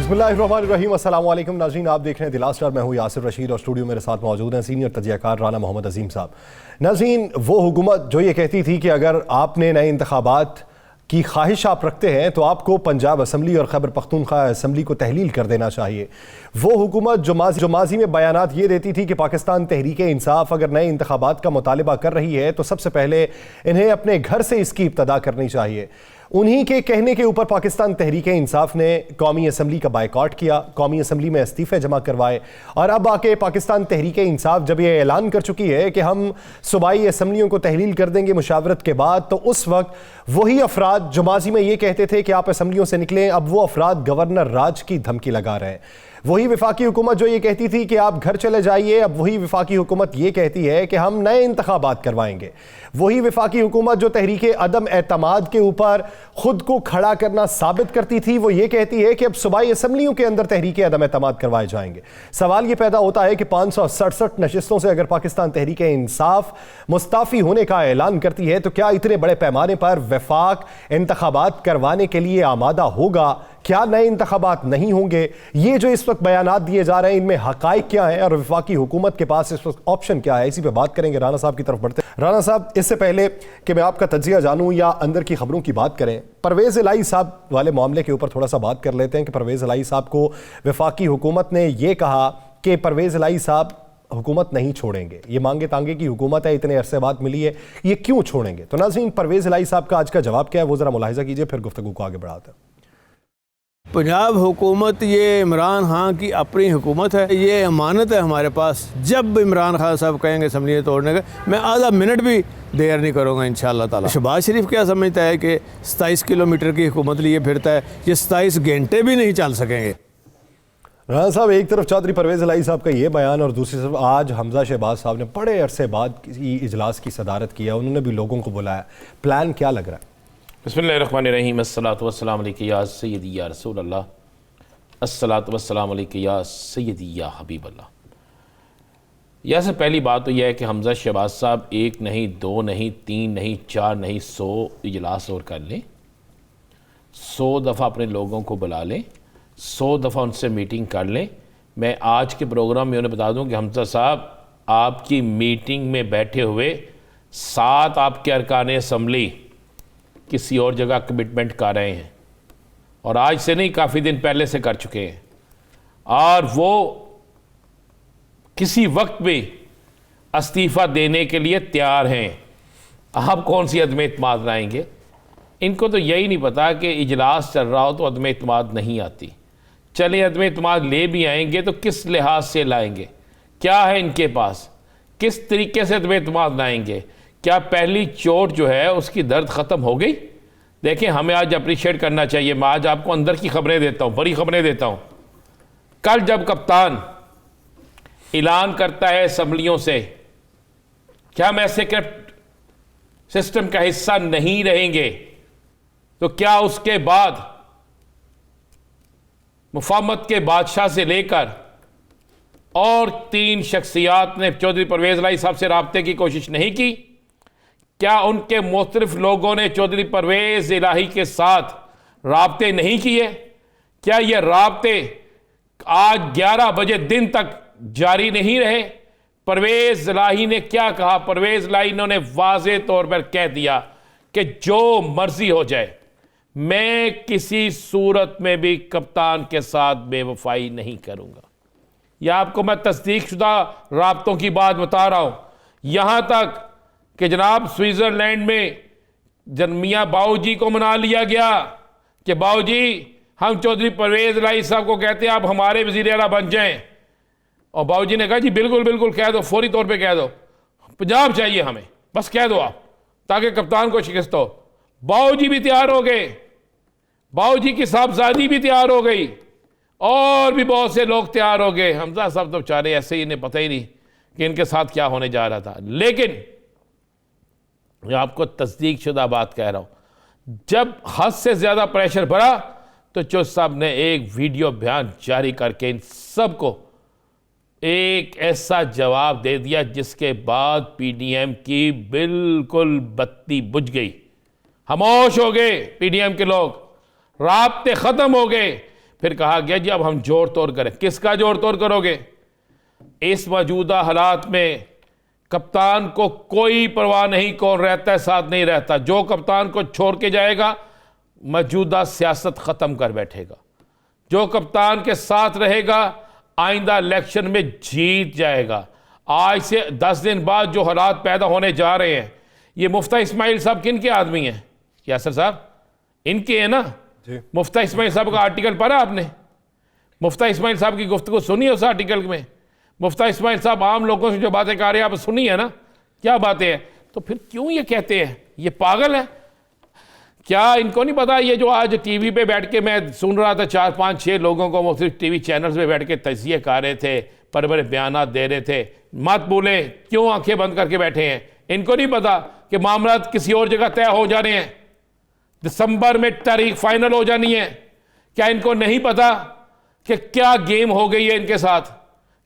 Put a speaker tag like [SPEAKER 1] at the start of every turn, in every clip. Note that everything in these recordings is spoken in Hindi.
[SPEAKER 1] बिस्मिल्लाहिर्रहमानिर्रहीम। अस्सलाम वालेकुम नाज़रीन, आप देख रहे हैं द लास्ट आवर। मैं हूँ यासिर रशीद और स्टूडियो मेरे साथ मौजूद हैं सीनियर तजियाकार राना मोहम्मद अजीम साहब। नाज़रीन, वो हुकूमत जो ये कहती थी कि अगर आपने नए इंतखाबात की ख्वाहिश आप रखते हैं तो आपको पंजाब असम्बली और खैबर पख्तूनख्वा असम्बली को तहलील कर देना चाहिए। वो हुकूमत जो माजी में बयानात ये देती थी कि पाकिस्तान तहरीक इंसाफ अगर नए इंतखाबात का मुतालबा कर रही है तो सबसे पहले इन्हें अपने घर से इसकी इब्तदा करनी चाहिए। उन्हीं के कहने के ऊपर पाकिस्तान तहरीक इंसाफ ने कौमी असम्बली का बायकॉट किया, कौमी असम्बली में इस्तीफ़े जमा करवाए और अब आके पाकिस्तान तहरीक इंसाफ जब ये ऐलान कर चुकी है कि हम सूबाई असम्बलियों को तहलील कर देंगे मुशावरत के बाद, तो उस वक्त वही अफराद जो माजी में ये कहते थे कि आप असम्बलियों से निकलें, अब वो अफराद गवर्नर राज की धमकी लगा रहे हैं। वही विफाकी हुकूमत जो ये कहती थी कि आप घर चले जाइए, अब वही विफाकी हुकूमत ये कहती है कि हम नए इंतखाबात करवाएंगे। वही विफाकी हुकूमत जो तहरीक अदम एतमाद के ऊपर खुद को खड़ा करना साबित करती थी, वो ये कहती है कि अब सूबाई असम्बलियों के अंदर तहरीक अदम एतमाद करवाए जाएंगे। सवाल ये पैदा होता है कि 567 नशिस्तों से अगर पाकिस्तान तहरीक इंसाफ मुस्ताफ़ी होने का ऐलान करती है तो क्या इतने बड़े पैमाने पर वफाक इंतखाबात करवाने के लिए आमादा होगा? क्या नए इंतखाबात नहीं होंगे? ये जो इस वक्त बयानात दिए जा रहे हैं, इनमें हकाइक क्या है और वफाकी हुकूमत के पास इस वक्त ऑप्शन क्या है? इसी पे बात करेंगे। राना साहब की तरफ बढ़ते हैं। राना साहब, इससे पहले कि मैं आपका तज्जिया जानूं या अंदर की खबरों की बात करें, परवेज़ इलाही साहब वाले मामले के ऊपर थोड़ा सा बात कर लेते हैं कि परवेज़ इलाही साहब को वफाकी हुकूमत ने यह कहा कि परवेज़ इलाही साहब हुकूमत नहीं छोड़ेंगे, ये मांगे तांगे की हुकूमत है, इतने अरसे बाद मिली है, ये क्यों छोड़ेंगे? तो नाज़रीन, परवेज़ इलाही साहब का आज का जवाब क्या है वो ज़रा मुलाहिजा कीजिए, फिर गुफ्तगू को आगे बढ़ाते हैं।
[SPEAKER 2] पंजाब हुकूमत ये इमरान खान की अपनी हुकूमत है, ये अमानत है हमारे पास। जब इमरान खान साहब कहेंगे असम्बली तोड़ने का, मैं आधा मिनट भी देर नहीं करूँगा इंशाअल्लाह ताला। शहबाज शरीफ क्या समझता है कि 27 किलोमीटर की हुकूमत लिए फिरता है, ये 27 घंटे भी नहीं चल सकेंगे।
[SPEAKER 1] राना साहब, एक तरफ चौधरी परवेज़ इलाही साहब का ये बयान और दूसरी तरफ आज हमजा शहबाज साहब ने बड़े अरसे बाद किसी इजलास की सदारत किया, उन्होंने भी लोगों को बुलाया। प्लान क्या लग रहा है?
[SPEAKER 3] बिस्मिल्लाहिर्रहमानिर्रहीम। अस्सलातु वस्सलामु अलैका या सय्यदी या रसूल अल्लाह, अस्सलातु वस्सलामु अलैका या सय्यदी या हबीब अल्लाह। यह से पहली बात तो यह है कि हमजा शहबाज साहब 1 नहीं 2 नहीं 3 नहीं 4 नहीं 100 इजलास और कर लें, 100 दफ़ा अपने लोगों को बुला लें, 100 दफ़ा उनसे मीटिंग कर लें। मैं आज के प्रोग्राम में उन्हें बता दूं कि हमजा साहब आपकी मीटिंग में बैठे हुए 7 आपके अरकान असम्बली किसी और जगह कमिटमेंट कर रहे हैं और आज से नहीं, काफ़ी दिन पहले से कर चुके हैं और वो किसी वक्त भी इस्तीफ़ा देने के लिए तैयार हैं। आप कौन सी अदम एतमाद लाएंगे? इनको तो यही नहीं पता कि इजलास चल रहा हो तो अदम एतमाद नहीं आती। चले अदम एतमाद ले भी आएंगे तो किस लिहाज से लाएंगे? क्या है इनके पास? किस तरीके से अदम एतमाद लाएंगे? क्या पहली चोट जो है उसकी दर्द ख़त्म हो गई? देखें, हमें आज अप्रिशिएट करना चाहिए। मैं आज आपको अंदर की खबरें देता हूँ, बड़ी खबरें देता हूँ। कल जब कप्तान ऐलान करता है असम्बलियों से क्या हम सेक्रेट सिस्टम का हिस्सा नहीं रहेंगे, तो क्या उसके बाद मुफाहमत के बादशाह से लेकर और 3 शख्सियात ने चौधरी परवेज़ इलाही साहब से राब्ते की कोशिश नहीं की? क्या उनके मुख्तलिफ लोगों ने चौधरी परवेज़ इलाही के साथ राब्ते नहीं किए? क्या ये राब्ते आज 11 बजे दिन तक जारी नहीं रहे? परवेज़ इलाही ने क्या कहा? परवेज़ इलाही ने वाज़े तौर पर कह दिया कि जो मर्जी हो जाए, मैं किसी सूरत में भी कप्तान के साथ बेवफाई नहीं करूंगा। यह आपको मैं तस्दीक शुदा राब्तों की बात बता रहा हूं। यहां तक कि जनाब स्विट्ज़रलैंड में मियां बाऊजी को मना लिया गया कि बाऊजी हम चौधरी परवेज़ इलाही साहब को कहते हैं आप हमारे वज़ीर आला बन जाएं, और बाऊजी ने कहा जी बिल्कुल बिल्कुल कह दो, फौरी तौर पे कह दो, पंजाब चाहिए हमें, बस कह दो आप, ताकि कप्तान को शिकस्त हो। बाऊजी भी तैयार हो गए, बाऊजी की साहबजादी भी तैयार हो गई और भी बहुत से लोग तैयार हो गए। हमजा साहब तो बेचारे ऐसे ही, इन्हें पता ही नहीं कि इनके साथ क्या होने जा रहा था। लेकिन मैं आपको तस्दीक शुदा बात कह रहा हूं, जब हद से ज्यादा प्रेशर बढ़ा तो चौधरी साहब ने एक वीडियो बयान जारी करके इन सबको एक ऐसा जवाब दे दिया जिसके बाद पीडीएम की बिल्कुल बत्ती बुझ गई, खामोश हो गए पीडीएम के लोग, राब्ते खत्म हो गए। फिर कहा गया जी अब हम जोड़ तोड़ करें। किसका जोड़ तोड़ करोगे? इस मौजूदा हालात में कप्तान को कोई परवाह नहीं कौन रहता है साथ नहीं रहता। जो कप्तान को छोड़ के जाएगा मौजूदा सियासत ख़त्म कर बैठेगा। जो कप्तान के साथ रहेगा आइंदा इलेक्शन में जीत जाएगा। आज से 10 दिन बाद जो हालात पैदा होने जा रहे हैं, ये मुफ्ता इस्माइल साहब किन के आदमी हैं? यासर साहब इनके हैं ना। मुफ्ता इस्माइल साहब का आर्टिकल पढ़ा आपने? मुफ्ता इस्माइल साहब की गुफ्तगू सुनी है उस आर्टिकल में? मुफ्ता इस्माइल साहब आम लोगों से जो बातें कर रहे हैं आप सुनी है ना, क्या बातें हैं? तो फिर क्यों ये कहते हैं ये पागल है? क्या इनको नहीं पता? ये जो आज टीवी पे बैठ के मैं सुन रहा था 4, 5, 6 लोगों को मुख्तलिफ टीवी चैनल्स पे बैठ के तजिए कर रहे थे, बड़े बयान दे रहे थे, मत बोले क्यों आंखें बंद करके बैठे हैं? इनको नहीं पता कि मामला किसी और जगह तय हो जा रहे हैं, दिसंबर में तारीख फाइनल हो जानी है। क्या इनको नहीं पता कि क्या गेम हो गई है इनके साथ?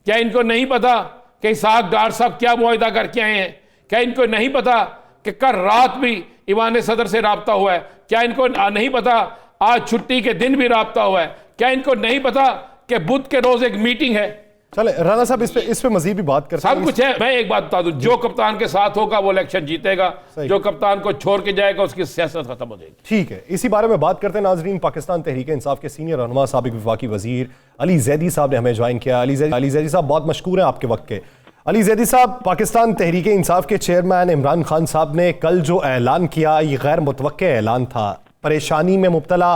[SPEAKER 3] क्या इनको नहीं पता कि इसहाक डार साहब क्या मुआहिदा करके आए हैं? क्या इनको नहीं पता कि कल रात भी ईवान सदर से राब्ता हुआ है? क्या इनको नहीं पता आज छुट्टी के दिन भी राब्ता हुआ है? क्या इनको नहीं पता कि बुध के रोज एक मीटिंग है?
[SPEAKER 1] चले राना साहब इस पे मजीद भी बात करते हैं।
[SPEAKER 3] सब कुछ है। मैं एक बात बता दूं, जो कप्तान के साथ होगा वो इलेक्शन जीतेगा, जो कप्तान को छोड़ के जाएगा उसकी सियासत खत्म हो जाएगी।
[SPEAKER 1] ठीक है, इसी बारे में बात करते हैं नाजरीन। पाकिस्तान तहरीक इंसाफ के सीनियर रहनुमा साबिक वफाकी वजीर अली जैदी साहब ने हमें ज्वाइन किया। अली जैदी साहब बहुत मशकूर हैं आपके वक्त के। अली जैदी साहब, पाकिस्तान तहरीक इंसाफ के चेयरमैन इमरान खान साहब ने कल जो ऐलान किया ये गैर मुतवक्के ऐलान था। परेशानी में मुब्तला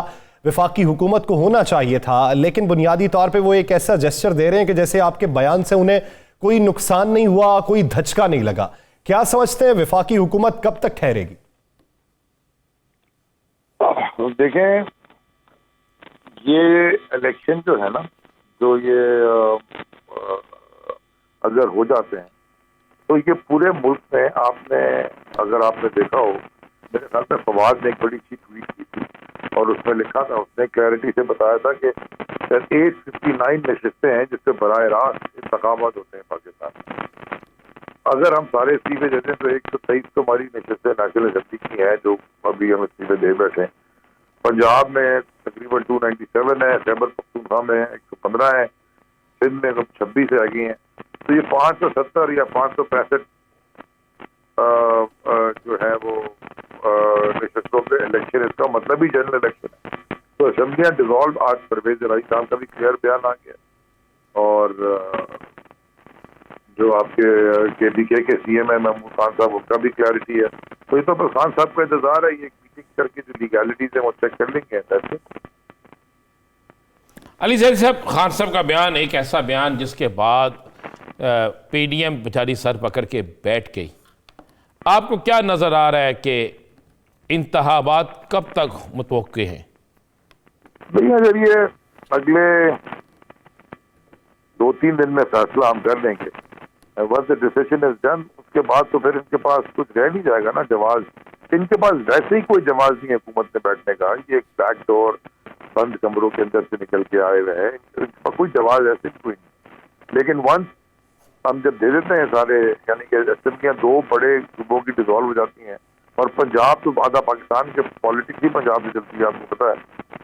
[SPEAKER 1] वफाकी हुकूमत को होना चाहिए था, लेकिन बुनियादी तौर पे वो एक ऐसा जेस्चर दे रहे हैं कि जैसे आपके बयान से उन्हें कोई नुकसान नहीं हुआ, कोई धचका नहीं लगा। क्या समझते हैं वफाकी हुकूमत कब तक ठहरेगी?
[SPEAKER 4] देखें, ये इलेक्शन जो है ना, जो ये अगर हो जाते हैं तो ये पूरे मुल्क में अगर आपने देखा हो, मेरे ख्याल में फवाद ने एक बड़ी सी ट्वीट की थी और उसमें लिखा था, उसने क्लैरिटी से बताया था कि 859 नशिस्तें हैं जिससे बराह रास्त इंतखाबात होते हैं पाकिस्तान में। अगर हम सारे इस्तीफे देते हैं तो 123 तो हमारी नशिस्तें नेशनल असेंबली की हैं जो अभी हम इस्तीफे दे बैठे हैं। पंजाब में तकरीबन 297 है, खैबर पख्तूनख्वा में 115 है, सिंध में 26 आ गई हैं। तो ये 570 या 565 जो है वो नशिस्तों पे इलेक्शन, इसका मतलब ही जनरल इलेक्शन है। तो असेंबलियां डिसॉल्व, आज परवेज इलाही साहब का भी क्लियर बयान आ गया और जो आपके KPK के CM है महमूद खान साहब, उनका भी क्लैरिटी है। तो ये तो बस खान साहब का इंतजार है, ये मीटिंग करके जो लीगैलिटीज है वो चेक कर लेंगे।
[SPEAKER 3] अली जैदी साहब, खान साहब का बयान एक ऐसा बयान जिसके बाद PDM बेचारी सर पकड़ के बैठ गई। आपको क्या नजर आ रहा है कि इंतखाबात कब तक मुतवक्के हैं?
[SPEAKER 4] भैया अगर ये अगले 2-3 दिन में फैसला हम कर लेंगे, once the decision is done, उसके बाद तो फिर इनके पास कुछ रह नहीं जाएगा ना जवाब। इनके पास वैसे ही कोई जवाब नहीं है हुकूमत में बैठने का। ये एक बैक डोर बंद कमरों के अंदर से निकल के आए हुए हैं, इनका कोई जवाब ऐसे कोई नहीं। लेकिन वंस हम जब दे देते हैं सारे, यानी कि असेंबलियां 2 बड़े सूबों की डिसॉल्व हो जाती हैं और पंजाब तो आधा पाकिस्तान के पॉलिटिक्स ही पंजाब से चलती है, आपको पता है,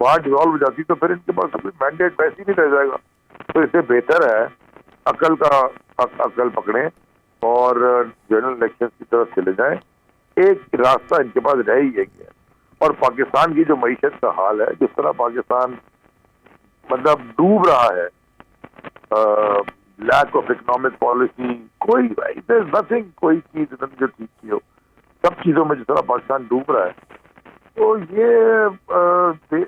[SPEAKER 4] वहाँ डिसॉल्व हो जाती तो फिर इनके पास कोई मैंडेट वैसे ही नहीं रह जाएगा। तो इससे बेहतर है अकल पकड़ें और जनरल इलेक्शन की तरफ चले जाएं। एक रास्ता इनके पास रह ही गया। और पाकिस्तान की जो मईशत का हाल है, जिस तरह पाकिस्तान मतलब डूब रहा है, लैक ऑफ इकोनॉमिक पॉलिसी, कोई नथिंग, कोई चीज जो ठीक की हो, सब चीजों में जिस तरह पाकिस्तान डूब रहा है, तो ये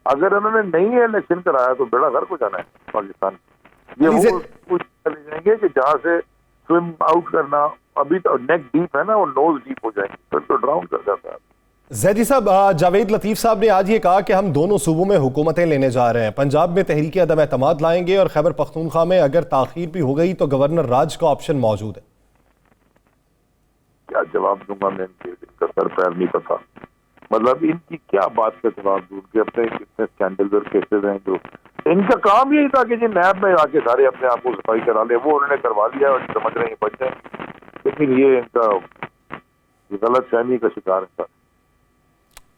[SPEAKER 4] अगर उन्होंने नहीं इलेक्शन कराया तो बेड़ा गर्क हो जाना है पाकिस्तान। ये वो कुछ चले जाएंगे कि जहाँ से स्विम आउट करना, अभी तो नेक डीप है ना, वो नोज डीप हो जाएंगे, फिर तो ड्राउन कर जाता है।
[SPEAKER 1] जैदी साहब, जावेद लतीफ साहब ने आज ये कहा कि हम दोनों सूबों में हुकूमतें लेने जा रहे हैं। पंजाब में तहरीक अदम एतमाद लाएंगे और खैबर पख्तूनख्वा में अगर ताखीर भी हो गई तो गवर्नर राज का ऑप्शन मौजूद है।
[SPEAKER 4] क्या जवाब दूंगा मैं इनका सर पैर नहीं पता। मतलब इनकी क्या बात का जवाब दूं कि अपने कितने स्कैंडल्स और केसेस हैं जो इनका काम यही था कि जी नैब में आके सारे अपने आप को सफाई करा ले, वो उन्होंने करवा लिया और समझ रहे हैं बच जाएंगे। लेकिन ये इनका गलत फहमी का शिकार है।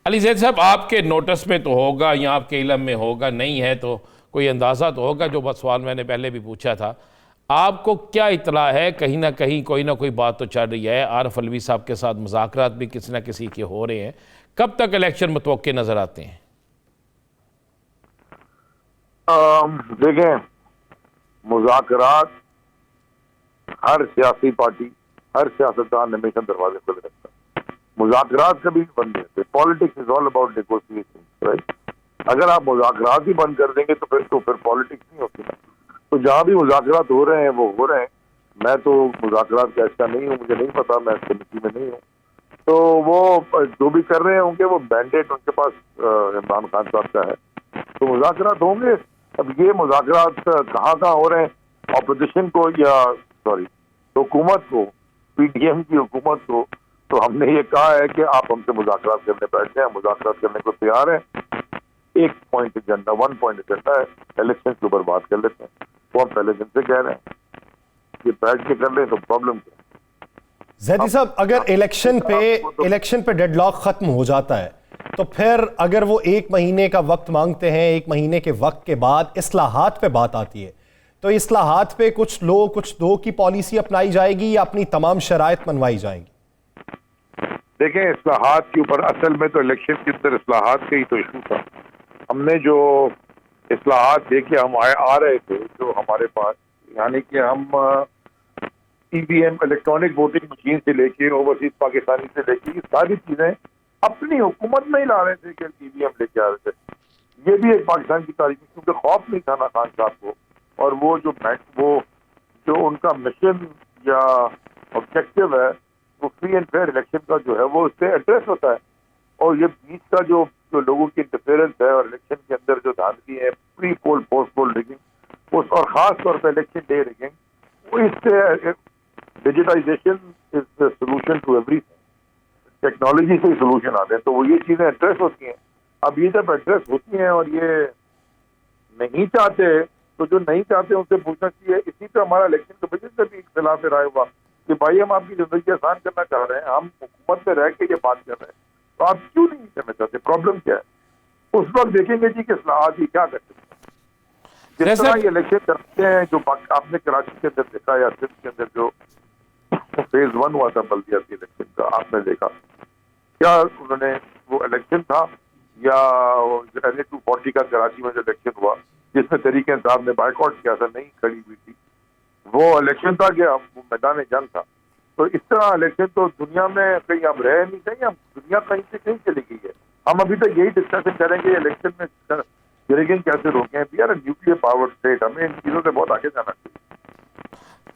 [SPEAKER 3] अली जैद साहब, आपके नोटिस में तो होगा या आपके इल्म में होगा, नहीं है तो कोई अंदाज़ा तो होगा, जो बस सवाल मैंने पहले भी पूछा था, आपको क्या इतला है? कहीं ना कहीं कोई ना कोई बात तो चल रही है, आरफ अलवी साहब के साथ मुज़ाकरात भी किसी ना किसी के हो रहे हैं, कब तक इलेक्शन मुतवक्के नज़र आते हैं?
[SPEAKER 4] देखें, मुज़ाकरात हर सियासी पार्टी, हर सियासतदान हमेशा दरवाजे खुले रखता है। मुज़ाकरात कभी नहीं बंद रहते। Politics is all about negotiation, right? अगर आप मुज़ाकरात ही बंद कर देंगे तो फिर पॉलिटिक्स नहीं होती ना। तो जहाँ भी मुज़ाकरात हो रहे हैं वो हो रहे हैं। मैं तो मुज़ाकरात का हिस्सा नहीं हूँ, मुझे नहीं पता, मैं कमेटी में नहीं हूँ। तो वो जो भी कर रहे होंगे वो मैंडेट उनके पास इमरान खान साहब का है, तो मुज़ाकरात होंगे। अब ये मुज़ाकरात कहाँ हो रहे हैं? ऑपोजिशन को या सॉरी हुकूमत को, पीडीएम की हुकूमत को, तो हमने ये कहा है कि आप हमसे मुज़ाकरात करने बैठ जाए, मुज़ाकरात करने को तैयार है। एक पॉइंट एजेंडा, 1 पॉइंट एजेंडा है, इलेक्शन के ऊपर बात कर लेते हैं। तो हम पहले दिन से कह रहे हैं कि बैठ के कर लें तो प्रॉब्लम क्या है?
[SPEAKER 1] जैदी साहब, अगर इलेक्शन पे डेडलॉक खत्म हो जाता है तो फिर अगर वो 1 महीने का वक्त मांगते हैं, 1 महीने के वक्त के बाद इस्लाहात पे बात आती है, तो इस्लाहात पे कुछ दो की पॉलिसी अपनाई जाएगी या अपनी तमाम शराइत मनवाई जाएंगी?
[SPEAKER 4] देखें, इस्लाहात के ऊपर असल में तो इलेक्शन के अंदर इस्लाहात का ही तो इशू था। हमने जो इस्लाहात देखे हम आ रहे थे, जो हमारे पास, यानी कि हम ईवीएम, इलेक्ट्रॉनिक वोटिंग मशीन से लेके ओवरसीज पाकिस्तानी से लेके, ये सारी चीजें अपनी हुकूमत में ही ला रहे थे कि ईवीएम लेके आ रहे थे। ये भी एक पाकिस्तान की तारीख, क्योंकि खौफ नहीं था ना खान साहब को, और वो जो उनका मिशन या ऑब्जेक्टिव है वो फ्री एंड फेयर इलेक्शन का जो है वो उससे एड्रेस होता है। और ये बीच का जो लोगों की इंटरफेरेंस है और इलेक्शन के अंदर जो धांधली है, pre poll post poll rigging, और खास तौर पर इलेक्शन डे रिगिंग, वो इससे digitisation is the solution to everything. Technology से ही सोल्यूशन आते हैं, तो वो ये चीजें एड्रेस होती हैं। अब ये जब एड्रेस होती हैं और ये नहीं चाहते, तो जो नहीं चाहते उनसे पूछना चाहिए। इसी पे हमारा इलेक्शन कमीशन से भी इख्तिलाफ राय हुआ कि भाई हम आपकी जिंदगी आसान करना चाह रहे हैं, हम हुकूमत में रह के ये बात कर रहे हैं, तो आप क्यों नहीं करना चाहते? प्रॉब्लम क्या है? उस वक्त देखेंगे जी कि इस्लाहात ही क्या करते हैं। जिस तरह ये इलेक्शन करते हैं, जो आपने कराची के अंदर देखा या सिंध के अंदर जो फेज 1 हुआ था बल्दियाती इलेक्शन का, आपने देखा क्या उन्होंने, वो इलेक्शन था या NA 240 का कराची में जो इलेक्शन हुआ जिसमें तरीके इंसाफ ने बाइकआउट किया था, नहीं खड़ी हुई थी, वो इलेक्शन था कि मैदान जंग था। तो इस तरह इलेक्शन तो दुनिया में कहीं अब रह नहीं, कहीं अब दुनिया कहीं से कहीं चली गई है। हम अभी तक यही डिस्कशन करेंगे इलेक्शन में रिगिंग कैसे रोकें। We are nuclear power state, हमें इन चीजों से बहुत आगे जाना चाहिए।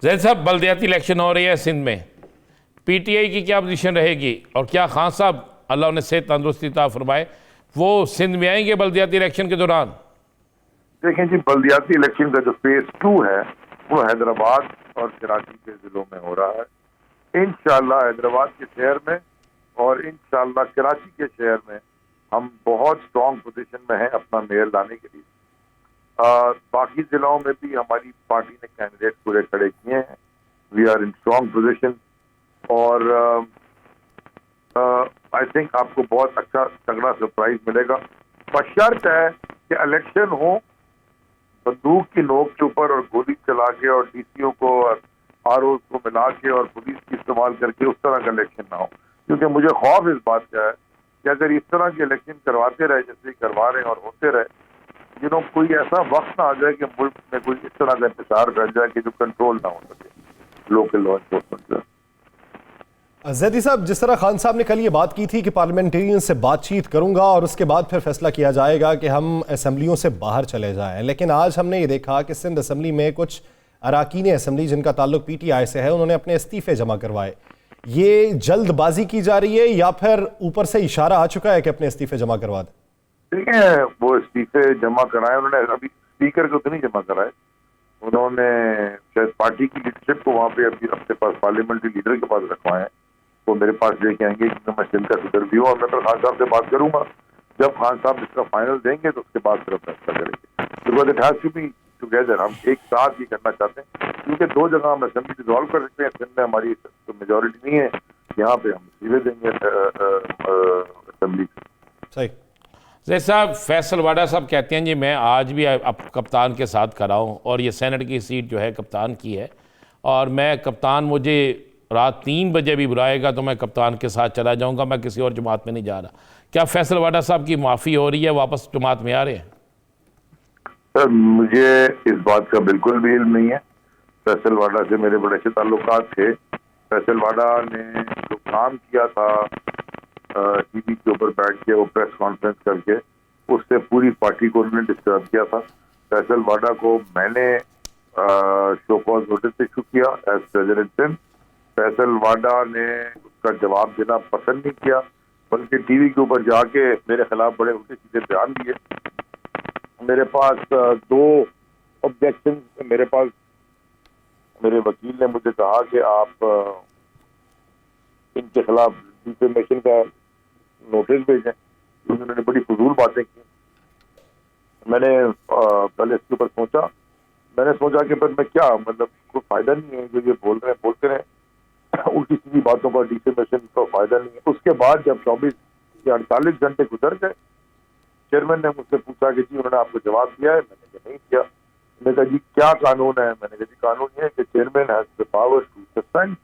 [SPEAKER 3] जैद साहब, बल्दियाती इलेक्शन हो रही है सिंध में, पीटीआई की क्या पोजीशन रहेगी और क्या खान साहब, अल्लाह उन्हें सेहत तंदुरुस्ती अता फरमाए, वो सिंध में आएंगे बल्दियाती इलेक्शन के दौरान?
[SPEAKER 4] देखें जी, बल्दियाती इलेक्शन का जो फेज 2 है वो हैदराबाद और कराची के जिलों में हो रहा है। इंशाल्लाह हैदराबाद के शहर में और इंशाल्लाह कराची के शहर में हम बहुत स्ट्रॉन्ग पोजीशन में हैं अपना मेयर लाने के लिए। बाकी जिलों में भी हमारी पार्टी ने कैंडिडेट पूरे खड़े किए हैं। We are in strong position और आई थिंक आपको बहुत अच्छा तगड़ा सरप्राइज मिलेगा। बशर्त है कि इलेक्शन हो बंदूक की नोक के ऊपर और गोली चला के और डीसीओ को और आरओ को मिला के और पुलिस की इस्तेमाल करके उस तरह का इलेक्शन ना हो। क्योंकि मुझे खौफ इस बात का है कि अगर इस तरह के इलेक्शन करवाते रहे जैसे करवा रहे हैं और होते रहे, कोई ऐसा वक्त ना आ जाए कि मुल्क में कोई इस तरह का इंतजार फैल जाए कि जो कंट्रोल ना हो सके लोकल लॉ एनफोर्समेंट से।
[SPEAKER 1] जैदी साहब, जिस तरह खान साहब ने कल ये बात की थी कि पार्लियामेंटेरियन से बातचीत करूंगा और उसके बाद फिर फैसला किया जाएगा कि हम असम्बलियों से बाहर चले जाएं, लेकिन आज हमने ये देखा कि सिंध असम्बली में कुछ अराकीन असम्बली जिनका ताल्लुक पीटीआई से है, उन्होंने अपने इस्तीफे जमा करवाए। ये जल्दबाजी की जा रही है या फिर ऊपर से इशारा आ चुका है कि अपने इस्तीफे जमा करवा दें?
[SPEAKER 4] ठीक है, वो इस्तीफे जमा कराए उन्होंने, अभी स्पीकर को तो नहीं जमा कराए। उन्होंने शायद पार्टी की लीडरशिप को वहाँ पे अभी अपने पास पार्लियामेंट्री लीडर के पास रखवाए हैं, वो मेरे पास लेके आएंगे क्योंकि मैं सिंध का सदर भी हूँ और मैं फिर खान साहब से बात करूंगा। जब खान साहब इसका फाइनल देंगे तो उसके बाद फिर फैसला करेंगे। Because it has to be together, हम एक साथ ही करना चाहते हैं क्योंकि 2 जगह हम असेंबली डिसॉल्व कर सकते हैं। सिंध में हमारी तो मेजोरिटी नहीं है, यहाँ पे हम सीधे देंगे असेंबली।
[SPEAKER 1] सही।
[SPEAKER 3] जैसे साहब फैसल वाडा साहब कहते हैं जी मैं आज भी अब कप्तान के साथ खड़ा हूँ और ये सेनेट की सीट जो है कप्तान की है, और मैं कप्तान मुझे रात 3 बजे भी बुलाएगा तो मैं कप्तान के साथ चला जाऊँगा, मैं किसी और जमात में नहीं जा रहा। क्या फैसल वाडा साहब की माफ़ी हो रही है, वापस जमात में आ रहे हैं?
[SPEAKER 4] सर मुझे इस बात का बिल्कुल भी इल्म नहीं है। फैसल वाडा से मेरे बड़े अच्छे ताल्लुकात थे। फैसल वाडा ने जो काम किया था टीवी के ऊपर बैठ के वो प्रेस कॉन्फ्रेंस करके, उससे पूरी पार्टी को उन्होंने डिस्टर्ब किया था। फैसल वाडा को मैंने शो कॉज नोटिस इशू किया एज प्रेसिडेंट। फैसल वाडा ने उसका जवाब देना पसंद नहीं किया, बल्कि टीवी के ऊपर जाके मेरे खिलाफ बड़े उल्टे सीधे बयान दिए। मेरे पास 2 ऑब्जेक्शन, मेरे वकील ने मुझे कहा कि आप इनके खिलाफ डिफेमेशन का नोटिस भेजें, क्योंकि उन्होंने बड़ी फजूल बातें की। मैंने पहले इसके ऊपर सोचा, मैंने सोचा कि फिर मैं क्या, मतलब कोई फायदा नहीं है जो ये बोलते रहे उल्टी सीधी बातों का, डिफेमेशन का फायदा नहीं है। उसके बाद जब 24 या 48 घंटे गुजर गए, चेयरमैन ने मुझसे पूछा कि जी उन्होंने आपको जवाब दिया है? मैंने कहा नहीं दिया। मैंने कहा जी क्या कानून है? मैंने कहा जी कानून ये है कि chairman has the power to suspend,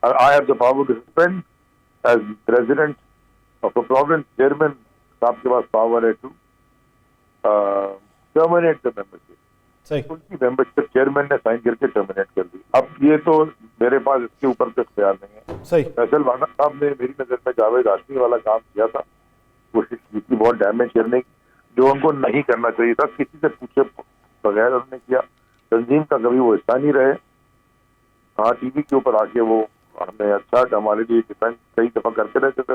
[SPEAKER 4] I have the power to suspend as president of a province. Chairman साहब के पास पावर है टू टर्मिनेट द मेंबरशिप।
[SPEAKER 1] सही।
[SPEAKER 4] उनकी मेंबरशिप चेयरमैन ने साइन करके टर्मिनेट कर दी। अब ये तो मेरे पास इसके ऊपर कुछ ख्याल नहीं है।
[SPEAKER 1] सही।
[SPEAKER 4] फैसल वाडा साहब ने मेरी नजर में जावेद हाशमी वाला काम किया था, कोशिश की थी बहुत डैमेज करने की, जो उनको नहीं करना चाहिए था। किसी से पूछे बगैर उन्होंने किया। तंजीम का कभी वो हिस्सा नहीं रहे। हाँ, टीवी के ऊपर आके वो हमें अच्छा हमारे लिए डिफेंस कई दफा करते रहते थे,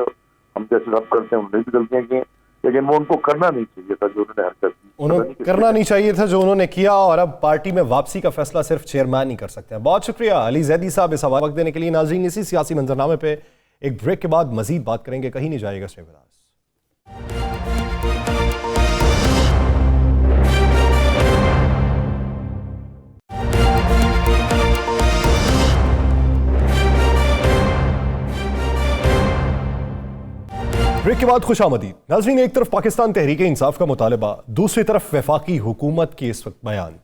[SPEAKER 4] हम जैसे सब करते हैं उन्होंने भी गलतियां की, लेकिन वो उनको करना नहीं चाहिए था जो उन्होंने हरकत की।
[SPEAKER 1] उन्होंने करना नहीं चाहिए था जो उन्होंने किया, और अब पार्टी में वापसी का फैसला सिर्फ चेयरमैन ही कर सकते हैं। बहुत शुक्रिया अली जैदी साहब इस हवाले वक्त देने के लिए। नाज़रीन, इसी सियासी मंजरनामे पे एक ब्रेक के बाद मजीद बात करेंगे, कहीं नहीं जाएगा। Stay with us. ब्रेक के बाद खुशामदीद। नाज़रीन, एक तरफ पाकिस्तान तहरीक इंसाफ का मुतालबा, दूसरी तरफ वफाकी हुकूमत की इस वक्त बयान।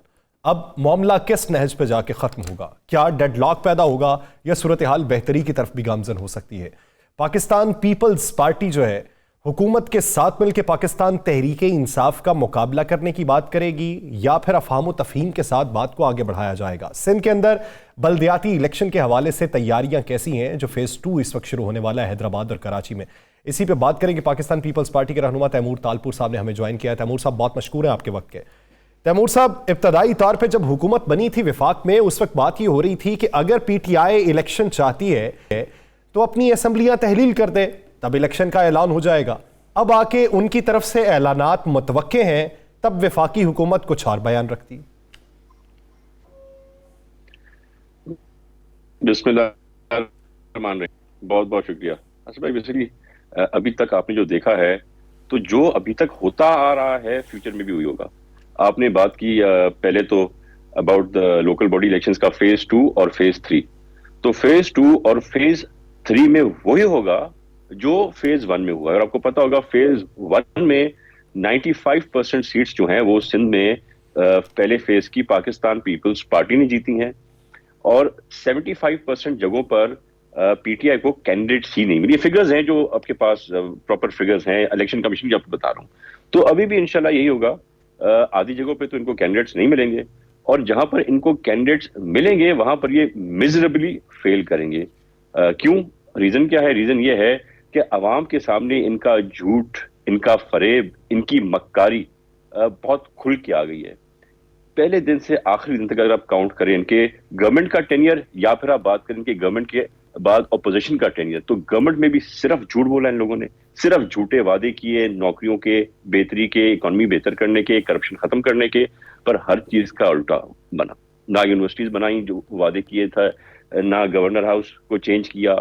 [SPEAKER 1] अब मामला किस नहज पे जाके ख़त्म होगा? क्या डेडलॉक पैदा होगा या सूरत हाल बेहतरी की तरफ भी गामजन हो सकती है? पाकिस्तान पीपल्स पार्टी जो है हुकूमत के साथ मिलकर पाकिस्तान तहरीक इंसाफ का मुकाबला करने की बात करेगी या फिर अफहाम तफहीम के साथ बात को आगे बढ़ाया जाएगा? सिंध के अंदर बल्दियाती इलेक्शन के हवाले से तैयारियां कैसी हैं, जो फेज़ 2 इस वक्त शुरू होने वाला है हैदराबाद और कराची में? इसी पे बात करेंगे। पाकिस्तान पीपल्स पार्टी के रहनुमा तैमूर तालपुर साहब ने हमें ज्वाइन किया है। तैमूर साहब, बहुत मशकूर हैं आपके वक्त के। तैमूर साहब, इब्तदाई तौर पे जब हुकूमत बनी थी वफाक में, उस वक्त बात ये हो रही थी कि अगर पीटीआई इलेक्शन चाहती है तो अपनी असम्बलियां तहलील कर दे, तब इलेक्शन का ऐलान हो जाएगा। अब आके उनकी तरफ से ऐलानात मुतवक्के हैं, तब वफाकी हुकूमत कुछ और बयान रखती।
[SPEAKER 5] बिस्मिल्लाह, बहुत बहुत शुक्रिया। असद भाई, बेसिकली अभी तक आपने जो देखा है, तो जो अभी तक होता आ रहा है फ्यूचर में भी वही होगा। आपने बात की पहले तो about the local body elections का फेज 2 और फेज 3। तो फेज 2 और फेज 3 में वही होगा जो फेज 1 में हुआ। अगर आपको पता होगा, फेज 1 में 95% सीट्स जो हैं वो सिंध में पहले फेज की पाकिस्तान पीपल्स पार्टी ने जीती हैं, और 75% जगहों पर पीटीआई को कैंडिडेट्स ही नहीं मिली। ये फिगर्स हैं जो आपके पास, प्रॉपर फिगर्स हैं, इलेक्शन कमीशन की आपको बता रहा हूँ। तो अभी भी इंशाल्लाह यही होगा। आधी जगहों पे तो इनको कैंडिडेट्स नहीं मिलेंगे, और जहां पर इनको कैंडिडेट्स मिलेंगे वहां पर ये मिजरेबली फेल करेंगे। क्यों? रीजन क्या है? रीजन ये है कि अवाम के सामने इनका झूठ, इनका फरेब, इनकी मक्कारी बहुत खुल के आ गई है। पहले दिन से आखिरी दिन तक अगर आप काउंट करें इनके गवर्नमेंट का टेन्योर, या फिर आप बात करें इनके गवर्नमेंट के बाद अपोजिशन का टेन्योर, तो गवर्नमेंट में भी सिर्फ झूठ बोला इन लोगों ने, सिर्फ झूठे वादे किए, नौकरियों के बेहतरी के, इकोनॉमी बेहतर करने के, करप्शन खत्म करने के, पर हर चीज का उल्टा बना। ना यूनिवर्सिटीज बनाई जो वादे किए था, ना गवर्नर हाउस को चेंज किया,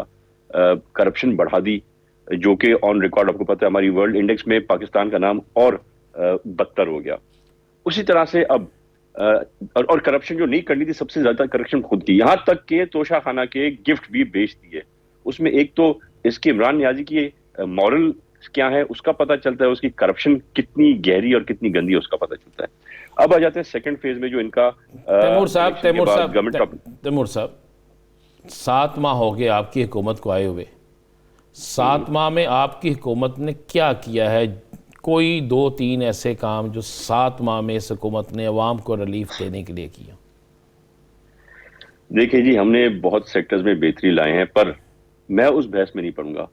[SPEAKER 5] करप्शन बढ़ा दी, जो कि ऑन रिकॉर्ड आपको पता है हमारी वर्ल्ड इंडेक्स में पाकिस्तान का नाम और बदतर हो गया। उसी तरह से अब और करप्शन जो नहीं करनी थी, सबसे ज्यादा करप्शन खुद की, यहां तक के तोशा खाना के गिफ्ट भी बेच दिए। उसमें एक तो इसके इमरान नियाजी की मॉरल क्या है उसका पता चलता है, उसकी करप्शन कितनी गहरी और कितनी गंदी है उसका पता चलता है। अब आ जाते हैं सेकंड फेज में जो इनका
[SPEAKER 3] तैमूर साहब
[SPEAKER 5] गवर्नमेंट
[SPEAKER 3] तैमूर साहब 7 माह हो गए आपकी हुकूमत को आए हुए। 7 माह में आपकी हुकूमत ने क्या किया है? कोई 2-3 ऐसे काम जो 7 माह में इस हुकूमत ने अवाम को रिलीफ देने के लिए किया?
[SPEAKER 5] देखिए जी, हमने बहुत सेक्टर्स में बेहतरी लाए हैं, पर मैं उस बहस में नहीं पढ़ूंगा।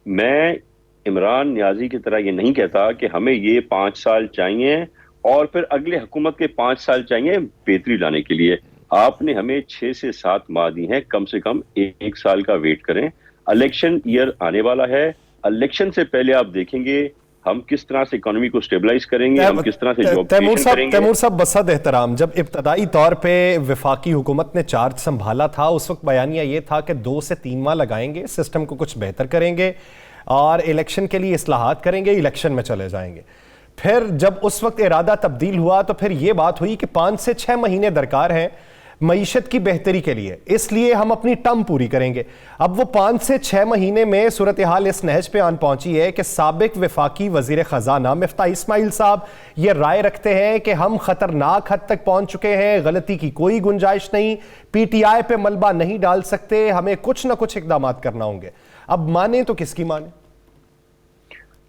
[SPEAKER 5] मैं इमरान नियाजी की तरह ये नहीं कहता कि हमें ये 5 साल चाहिए और फिर अगले हुकूमत के 5 साल चाहिए बेहतरी लाने के लिए। आपने हमें 6 से 7 माह दी हैं, कम से कम 1 साल का वेट करें। इलेक्शन ईयर आने वाला है, इलेक्शन से पहले आप देखेंगे हम किस तरह से इकोनॉमी को स्टेबलाइज करेंगे, हम किस तरह से जॉब क्रिएशन करेंगे।
[SPEAKER 1] तैमूर साहब बसद एहतराम, जब इब्तदाई तौर पे वफाकी हुकूमत ने चार्ज संभाला था उस वक्त बयानिया ये था कि 2 से 3 माह लगाएंगे, सिस्टम को कुछ बेहतर करेंगे और इलेक्शन के लिए इस्लाहात करेंगे, इलेक्शन में चले जाएंगे। फिर जब उस वक्त इरादा तब्दील हुआ तो फिर ये बात हुई कि 5 से 6 महीने दरकार हैं मईशत की बेहतरी के लिए, इसलिए हम अपनी टर्म पूरी करेंगे। अब वो 5 से 6 महीने में सूरत हाल इस नहज पे आन पहुंची है कि साबिक वफाकी वजीर खजाना मिफ्ताह इस्माइल साहब ये राय रखते हैं कि हम खतरनाक हद तक पहुंच चुके हैं, गलती की कोई गुंजाइश नहीं, PTI पे मलबा नहीं डाल सकते, हमें कुछ ना कुछ इकदाम करना होंगे। अब माने तो किसकी माने?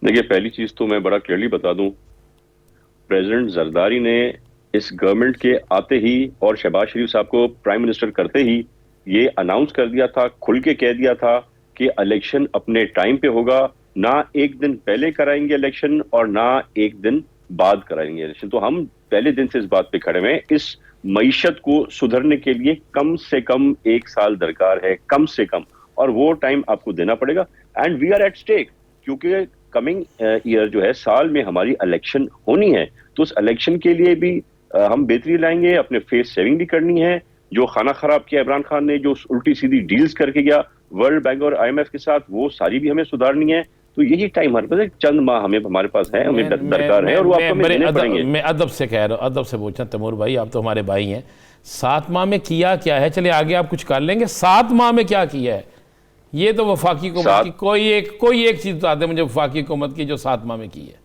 [SPEAKER 5] देखिए, पहली चीज तो मैं बड़ा क्लियरली बता दूं, प्रेसिडेंट जरदारी ने इस गवर्नमेंट के आते ही और शहबाज शरीफ साहब को प्राइम मिनिस्टर करते ही ये अनाउंस कर दिया था, खुल के कह दिया था कि इलेक्शन अपने टाइम पे होगा, ना एक दिन पहले कराएंगे इलेक्शन और ना एक दिन बाद कराएंगे इलेक्शन। तो हम पहले दिन से इस बात पे खड़े हैं, इस मईशत को सुधरने के लिए कम से कम 1 साल दरकार है, कम से कम, और वो टाइम आपको देना पड़ेगा। And we are at stake, क्योंकि कमिंग ईयर जो है, साल में हमारी इलेक्शन होनी है, तो उस इलेक्शन के लिए भी हम बेहतरी लाएंगे, अपने फेस सेविंग भी करनी है। जो खाना खराब किया इमरान खान ने, जो उल्टी सीधी डील्स करके गया वर्ल्ड बैंक और IMF के साथ, वो सारी भी हमें सुधारनी है। तो यही टाइम हमारे पास, चंद माह हमारे पास है, हमें दरकार है, और वो आपको हमें देने पड़ेंगे।
[SPEAKER 3] मैं अदब से कह रहा हूँ, अदब से पूछना तैमूर भाई, आप तो हमारे भाई हैं। 7 माह में किया क्या है? चलिए आगे आप कुछ कर लेंगे, 7 माह में क्या किया है? ये तो वफाकी हुकूमत की कोई एक चीज बता दे मुझे वफाकी हुकूमत की जो 7 माह में की है।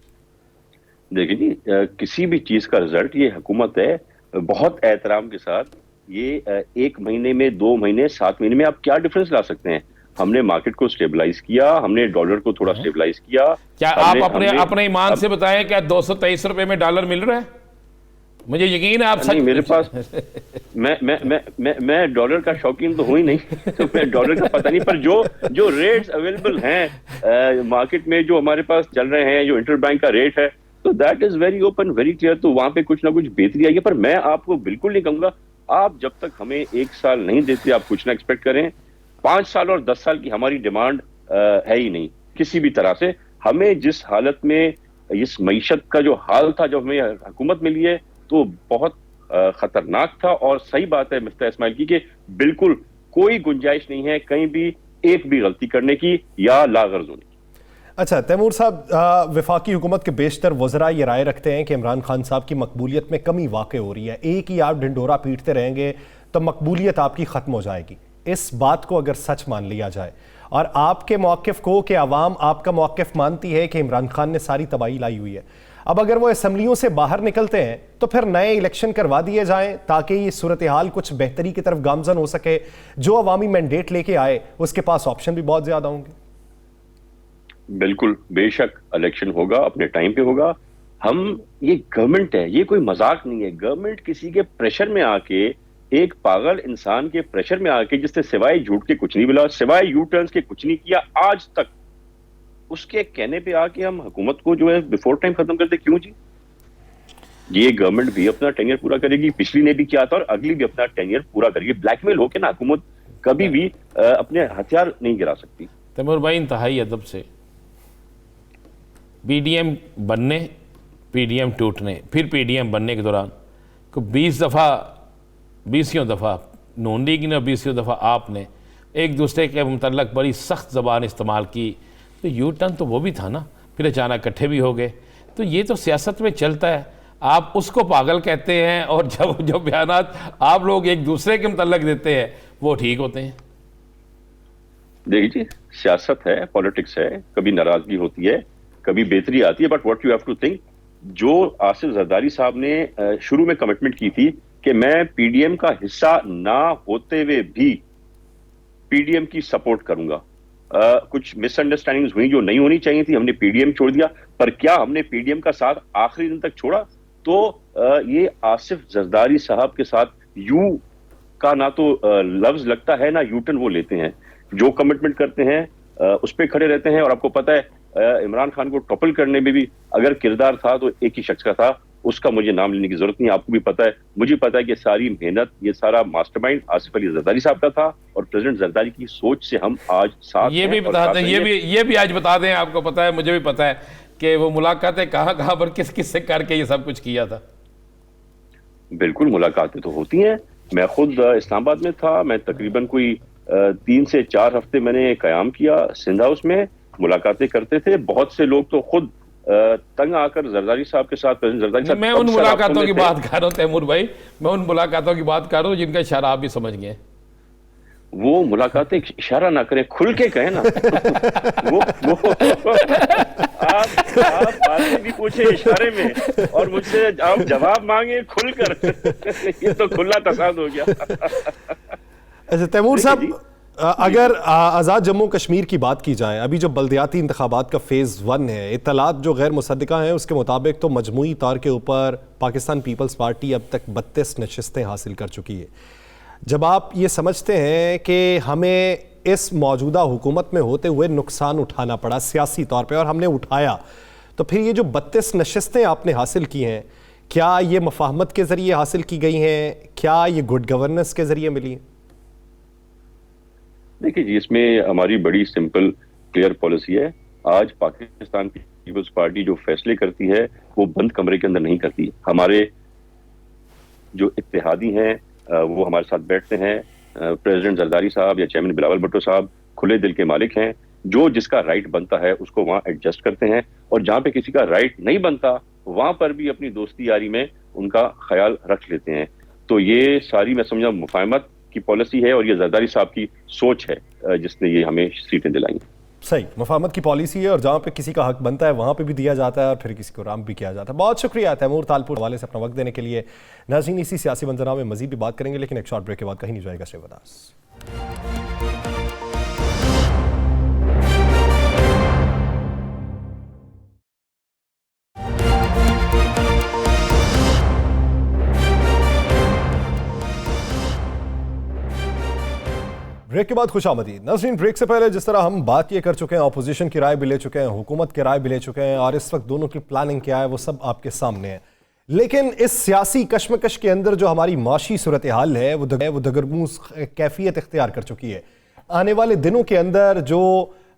[SPEAKER 5] देखिए जी, किसी भी चीज का रिजल्ट ये हुकूमत है बहुत एहतराम के साथ, ये 1 महीने में, 2 महीने, 7 महीने में आप क्या डिफरेंस ला सकते हैं? हमने मार्केट को स्टेबलाइज किया, हमने डॉलर को थोड़ा स्टेबलाइज किया।
[SPEAKER 3] क्या आप अपने ईमान से बताएं, क्या 223 रुपए में डॉलर मिल रहा है? मुझे यकीन है आप
[SPEAKER 5] नहीं, मेरे पास मैं डॉलर का शौकीन तो हूं ही नहीं, तो मैं डॉलर का पता नहीं, पर जो रेट्स अवेलेबल हैं मार्केट में, जो हमारे पास चल रहे हैं, जो इंटरबैंक का रेट है, तो that is very open, very clear. तो वहां पे कुछ ना कुछ बेहतरी आई है, पर मैं आपको बिल्कुल नहीं कहूंगा, आप जब तक हमें 1 साल नहीं देते आप कुछ ना एक्सपेक्ट करें। 5 साल और 10 साल की हमारी डिमांड है ही नहीं किसी भी तरह से। हमें जिस हालत में, इस मईशत का जो हाल था जब हमें हुकूमत मिली है, तो बहुत खतरनाक था। और सही बात है मिफ्ताह इस्माइल की कि बिल्कुल कोई गुंजाइश नहीं है कहीं भी एक भी गलती करने की या लागर्ज होने की।
[SPEAKER 1] अच्छा तैमूर साहब, वफाकी हुकूमत के बेशतर वज़रा ये राय रखते हैं कि इमरान खान साहब की मकबूलियत में कमी वाक़ हो रही है, एक ही आप ढिंडोरा पीटते रहेंगे तो मकबूलियत आपकी ख़त्म हो जाएगी। इस बात को अगर सच मान लिया जाए और आपके मौक़िफ़ को कि अवाम आपका मौक़िफ़ मानती है कि इमरान खान ने सारी तबाही लाई हुई है, अब अगर वो असम्बलियों से बाहर निकलते हैं तो फिर नए इलेक्शन करवा दिए जाएं ताकि ये सूरत हाल कुछ बेहतरी की तरफ गामजन हो सके। जो अवामी मैंडेट लेके आए उसके पास ऑप्शन भी बहुत ज़्यादा होंगे।
[SPEAKER 5] बिल्कुल, बेशक इलेक्शन होगा, अपने टाइम पे होगा। ये गवर्नमेंट है, ये कोई मजाक नहीं है। गवर्नमेंट किसी के प्रेशर में आके, एक पागल इंसान के प्रेशर में आके, जिससे सिवाय झूठ के कुछ नहीं बोला, सिवाय यू टर्न्स के कुछ नहीं किया आज तक, उसके कहने पे आके हम हुकूमत को जो है बिफोर टाइम खत्म करते क्यों जी? ये गवर्नमेंट भी अपना टेन्योर पूरा करेगी, पिछली ने भी किया था और अगली भी अपना टेन्योर पूरा करेगी। ब्लैकमेल होके ना हुकूमत कभी भी अपने हथियार नहीं गिरा सकती।
[SPEAKER 3] तैमूर भाई, इंतहाई अदब से, PDM बनने, PDM टूटने, फिर PDM बनने के दौरान को 20वीं दफ़ा नून लीग ने, 20वीं दफ़ा आपने एक दूसरे के मुतल्लक बड़ी सख्त ज़बान इस्तेमाल की, तो यू टर्न तो वो भी था ना, फिर अचानक इकट्ठे भी हो गए। तो ये तो सियासत में चलता है, आप उसको पागल कहते हैं और जो बयानात आप लोग एक दूसरे के मुतल्लक देते हैं वो ठीक होते हैं।
[SPEAKER 5] देखिए, सियासत है, पॉलिटिक्स है, कभी नाराजगी होती है, कभी बेहतरी आती है, but what you have to think, जो आसिफ जरदारी साहब ने शुरू में कमिटमेंट की थी कि मैं पीडीएम का हिस्सा ना होते हुए भी पीडीएम की सपोर्ट करूंगा। कुछ मिसअंडरस्टैंडिंग्स हुई जो नहीं होनी चाहिए थी, हमने पीडीएम छोड़ दिया, पर क्या हमने पीडीएम का साथ आखिरी दिन तक छोड़ा? तो ये आसिफ जरदारी साहब के साथ यू का ना तो लफ्ज लगता है ना यूटर्न वो लेते हैं, जो कमिटमेंट करते हैं उस पर खड़े रहते हैं। और आपको पता है इमरान खान को टॉपल करने में भी अगर किरदार था तो एक ही शख्स का था, उसका मुझे नाम लेने की जरूरत नहीं, आपको भी पता है, मुझे पता है कि सारी मेहनत, ये सारा मास्टरमाइंड आसिफ अली जरदारी साहब का था, और प्रेसिडेंट जरदारी की सोच से हम आज साथ
[SPEAKER 3] ये भी बता दें, ये भी आज बता दें, आपको पता है, मुझे भी पता है कि वो मुलाकातें कहाँ पर किस किस से करके ये सब कुछ किया था।
[SPEAKER 5] बिल्कुल, मुलाकातें तो होती हैं। मैं खुद इस्लामाबाद में था, मैं तकरीबन कोई 3 से 4 हफ्ते मैंने कयाम किया सिंध हाउस में, मुलाकातें करते थे। बहुत से लोग तो खुद तंग आकर जरदारी साहब के साथ, प्रेसिडेंट जरदारी साहब,
[SPEAKER 3] मैं उन मुलाकातों की बात कर रहा हूँ तैमूर भाई, मैं उन मुलाकातों की बात कर रहा हूँ जिनका इशारा आप भी समझ गए।
[SPEAKER 5] वो मुलाकातें इशारा ना करें, खुल के कहें ना। वो आप बातें भी पूछे इशारे में और मुझसे आप जवाब मांगे खुलकर। ये तो खुला तसाद हो गया।
[SPEAKER 1] अच्छा तैमूर साहब, अगर आज़ाद जम्मू कश्मीर की बात की जाए, अभी जो बल्दियाती इंतखाबात का फेज़ 1 है, इत्तलात जो गैर मुसद्दिका हैं उसके मुताबिक तो मजमूई तौर के ऊपर पाकिस्तान पीपल्स पार्टी अब तक 32 नशिस्तें हासिल कर चुकी है। जब आप ये समझते हैं कि हमें इस मौजूदा हुकूमत में होते हुए नुकसान उठाना पड़ा सियासी तौर पर, और हमने उठाया, तो फिर ये जो 32 नशिस्तें आपने हासिल की हैं, क्या ये मफाहमत के ज़रिए हासिल की गई हैं? क्या ये गुड गवर्नेंस के ज़रिए मिली?
[SPEAKER 5] देखिए जी, इसमें हमारी बड़ी सिंपल क्लियर पॉलिसी है। आज पाकिस्तान पीपल्स पार्टी जो फैसले करती है वो बंद कमरे के अंदर नहीं करती। हमारे जो इत्तेहादी हैं वो हमारे साथ बैठते हैं। प्रेसिडेंट जरदारी साहब या चेयरमैन बिलावल भुट्टो साहब खुले दिल के मालिक हैं, जो जिसका राइट बनता है उसको वहाँ एडजस्ट करते हैं, और जहाँ पे किसी का राइट नहीं बनता वहाँ पर भी अपनी दोस्ती यारी में उनका ख्याल रख लेते हैं। तो ये सारी मैं समझा मुफाहमत की पॉलिसी है, और ये जरदारी साहब की सोच है जिसने ये हमें सीटें दिलाई।
[SPEAKER 1] सही, मुफाहमत की पॉलिसी है, और जहाँ पे किसी का हक बनता है वहाँ पे भी दिया जाता है, और फिर किसी को राम भी किया जाता है। बहुत शुक्रिया तैमूर तालपुर हवाले से अपना वक्त देने के लिए। नाज़रीन, इसी सियासी मंजरनामे में मजीद भी बात करेंगे, लेकिन एक शॉर्ट ब्रेक के बाद कहीं नहीं जाएगा। शेवदास ब्रेक के बाद खुशामदीद। नाज़रीन, ब्रेक से पहले जिस तरह हम बात ये कर चुके हैं, अपोजिशन की राय भी ले चुके हैं, हुकूमत की राय भी ले चुके हैं, और इस वक्त दोनों की प्लानिंग क्या है वो सब आपके सामने है। लेकिन इस सियासी कशमकश के अंदर जो हमारी माशी सूरत हाल है वो दगरमूस कैफियत इख्तियार कर चुकी है। आने वाले दिनों के अंदर जो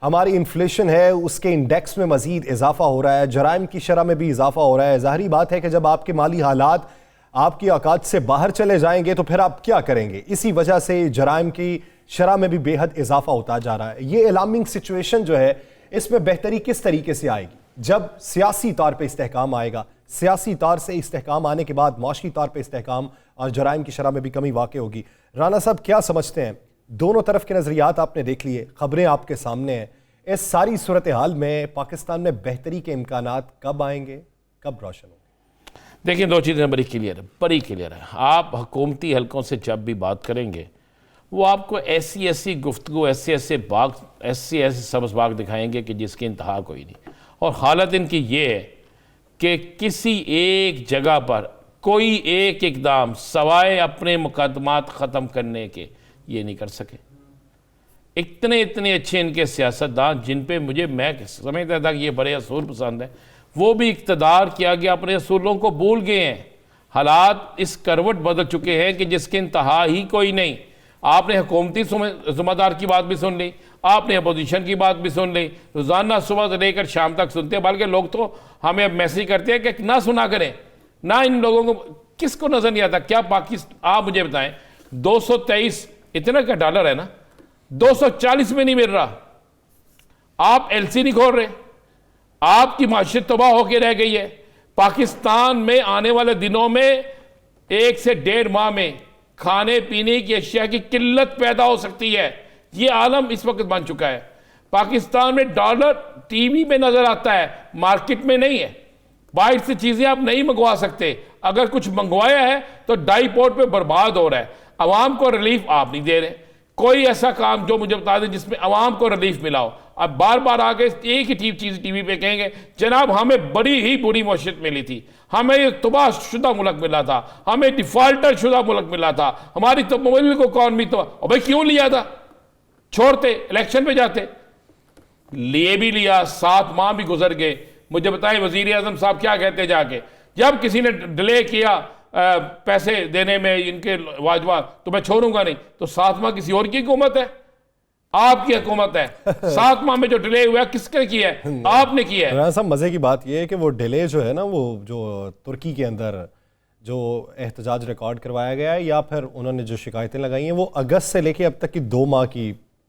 [SPEAKER 1] हमारी इन्फ्लेशन है उसके इंडेक्स में मजीद इजाफा हो रहा है, जराइम की शरह में भी इजाफा हो रहा है। ज़ाहिरी बात है कि जब आपके माली हालात आपकी औकात से बाहर चले जाएंगे तो फिर आप क्या करेंगे? इसी वजह से जराइम की शरह में भी बेहद इजाफा होता जा रहा है। ये अलार्मिंग सिचुएशन जो है, इसमें बेहतरी किस तरीके से आएगी? जब सियासी तौर पे इस्तेहकाम आएगा, सियासी तौर से इस्तेहकाम आने के बाद माशी तौर पे इस्तेहकाम और जराइम की शरह में भी कमी वाक़ होगी। राना साहब, क्या समझते हैं? दोनों तरफ के नज़रियात आपने देख लिए, खबरें आपके सामने हैं। इस सारी सूरत हाल में पाकिस्तान में बेहतरी के इम्कानात कब आएंगे, कब रोशन होंगे?
[SPEAKER 3] देखिए, दो चीज़ें बड़ी क्लियर है। आप हुकूमती हलकों से जब भी बात करेंगे वो आपको ऐसी गुफ्तगू, ऐसे बाग, ऐसे सब्ज़ बाग दिखाएंगे कि जिसकी इंतहा कोई नहीं। और हालत इनकी ये है कि किसी एक जगह पर कोई एक इकदाम सवाए अपने मुकदमात ख़त्म करने के ये नहीं कर सके। इतने अच्छे इनके सियासतदान जिन पे मैं समझता था कि ये बड़े असूल पसंद हैं, वो भी इक़्तिदार किया गया अपने असूलों को भूल गए हैं। हालात इस करवट बदल चुके हैं कि जिसकी इंतहा ही कोई नहीं। आपने हुकूमती ज़िम्मेदार की बात भी सुन ली, आपने अपोजिशन की बात भी सुन ली, रोज़ाना सुबह से लेकर शाम तक सुनते हैं। बल्कि लोग तो हमें मैसेज करते हैं कि ना सुना करें, ना इन लोगों को किसको नज़र नहीं आता क्या पाकिस्तान। आप मुझे बताएं, 223 इतना का डॉलर है ना, 240 में नहीं मिल रहा। आप एलसी नहीं खोल रहे, आपकी माशियत तबाह होकर रह गई है। पाकिस्तान में आने वाले दिनों में 1 से 1.5 माह में खाने पीने की अशिया की किल्लत पैदा हो सकती है। ये आलम इस वक्त बन चुका है। पाकिस्तान में डॉलर टीवी में नजर आता है, मार्केट में नहीं है। बाहर से चीजें आप नहीं मंगवा सकते, अगर कुछ मंगवाया है तो डाईपोर्ट पे बर्बाद हो रहा है। अवाम को रिलीफ आप नहीं दे रहे। कोई ऐसा काम जो मुझे बता दें जिसमें अवाम को रिलीफ मिला हो। अब बार बार आके एक ही चीज टीवी पे कहेंगे जनाब हमें बड़ी ही बुरी मौशियत मिली थी, हमें ये तबाहशुदा मुल्क मिला था, हमें डिफॉल्टर शुदा मुल्क मिला था, हमारी तो मुल्क को कौन भी तो भाई क्यों लिया था? छोड़ते, इलेक्शन पे जाते। लिए भी लिया, 7 माह भी गुजर गए। मुझे बताएं वजीर आजम साहब क्या कहते जाके, जब किसी ने डिले किया पैसे देने में इनके वाजवाब तो मैं छोड़ूंगा नहीं। तो 7 माह किसी और की हुकूमत है? आपकी हुकूमत है। 7 माह में जो डिले हुआ किसने किया है? आपने किया है।
[SPEAKER 1] इमरान साहब मजे की बात यह है कि वो डिले जो है ना, वो जो तुर्की के अंदर जो एहतजाज रिकॉर्ड करवाया गया है या फिर उन्होंने जो शिकायतें लगाई हैं वो अगस्त से लेके अब तक की 2 माह की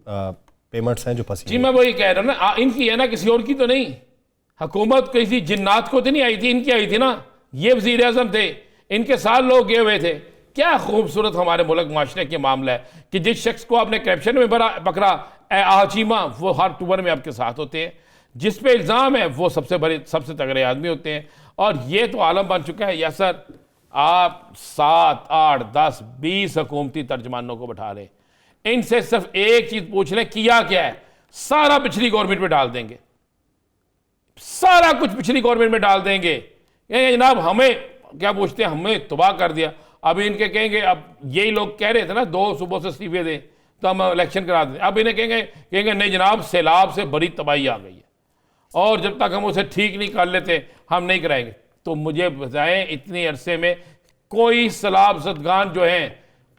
[SPEAKER 1] पेमेंट्स हैं जो फंसी।
[SPEAKER 3] जी मैं वही कह रहा हूं ना, इनकी है ना, किसी और की तो नहीं। हुकूमत किसी जिन्नात को तो नहीं आई थी, इनकी आई थी ना। ये वजीर आजम थे, इनके साथ लोग गए हुए थे। क्या खूबसूरत हमारे मुल्क माशरे के मामला है कि जिस शख्स को आपने करप्शन में पकड़ा, आचीमा, वो हर टूर में आपके साथ होते हैं। जिस पे इल्ज़ाम है वो सबसे बड़े सबसे तगड़े आदमी होते हैं। और ये तो आलम बन चुका है। यासर आप 7, 8, 10, 20 हुकूमती तर्जमानों को बैठा रहे, इनसे सिर्फ एक चीज पूछ लें किया क्या है, सारा पिछली गवर्नमेंट में डाल देंगे, सारा कुछ पिछली गवर्नमेंट में डाल देंगे। ये जनाब हमें क्या पूछते हैं, हमें तबाह कर दिया। अब इनके कहेंगे, अब यही लोग कह रहे थे ना 2 सुबह से इस्तीफे दें तो हम इलेक्शन करा दें। अब इन्हें कहेंगे नहीं जनाब सैलाब से बड़ी तबाही आ गई है और जब तक हम उसे ठीक नहीं कर लेते हम नहीं कराएंगे। तो मुझे बताएं इतने अरसे में कोई सैलाब ज़दगान जो हैं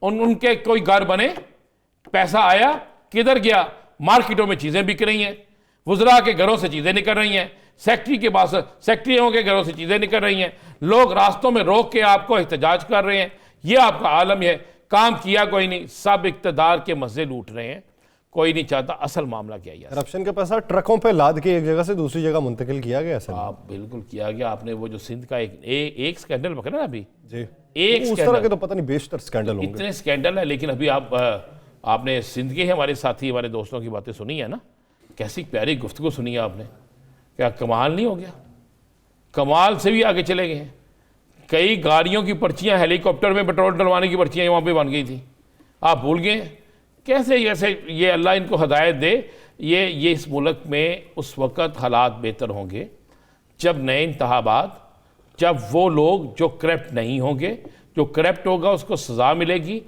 [SPEAKER 3] उनके कोई घर बने? पैसा आया किधर गया? मार्केटों में चीज़ें बिक रही हैं, वुज़रा के घरों से चीज़ें निकल रही हैं, सेक्रेटरी के पास सेक्रेटरियों के घरों से चीज़ें निकल रही हैं, लोग रास्तों में रोक के आपको एहतजाज कर रहे हैं। ये आपका आलम है। काम किया कोई नहीं, सब इक़्तिदार के मज़े लूट रहे हैं, कोई नहीं चाहता। असल मामला क्या है?
[SPEAKER 1] करप्शन का पैसा ट्रकों पे लाद के एक जगह से दूसरी जगह मुंतकिल किया गया। असल
[SPEAKER 3] आप बिल्कुल किया गया। आपने वो जो सिंध का एक स्कैंडल पकड़ा ना अभी,
[SPEAKER 1] जी,
[SPEAKER 3] एक
[SPEAKER 1] उस तरह के तो पता नहीं बेशतर स्कैंडल होंगे।
[SPEAKER 3] इतने स्कैंडल है। लेकिन अभी आपने सिंध के हमारे साथी हमारे दोस्तों की बातें सुनी है ना, कैसी प्यारी गुफ्तगू सुनी है आपने। क्या कमाल नहीं हो गया? कमाल से भी आगे चले गए हैं। कई गाड़ियों की पर्चियां, हेलीकॉप्टर में पेट्रोल डलवाने की पर्चियां वहाँ पे बन गई थी। आप भूल गए कैसे? ये अल्लाह इनको हदायत दे। ये इस मुल्क में उस वक़्त हालात बेहतर होंगे जब नए इंतखाबात, जब वो लोग जो करप्ट नहीं होंगे, जो करप्ट होगा उसको सज़ा मिलेगी,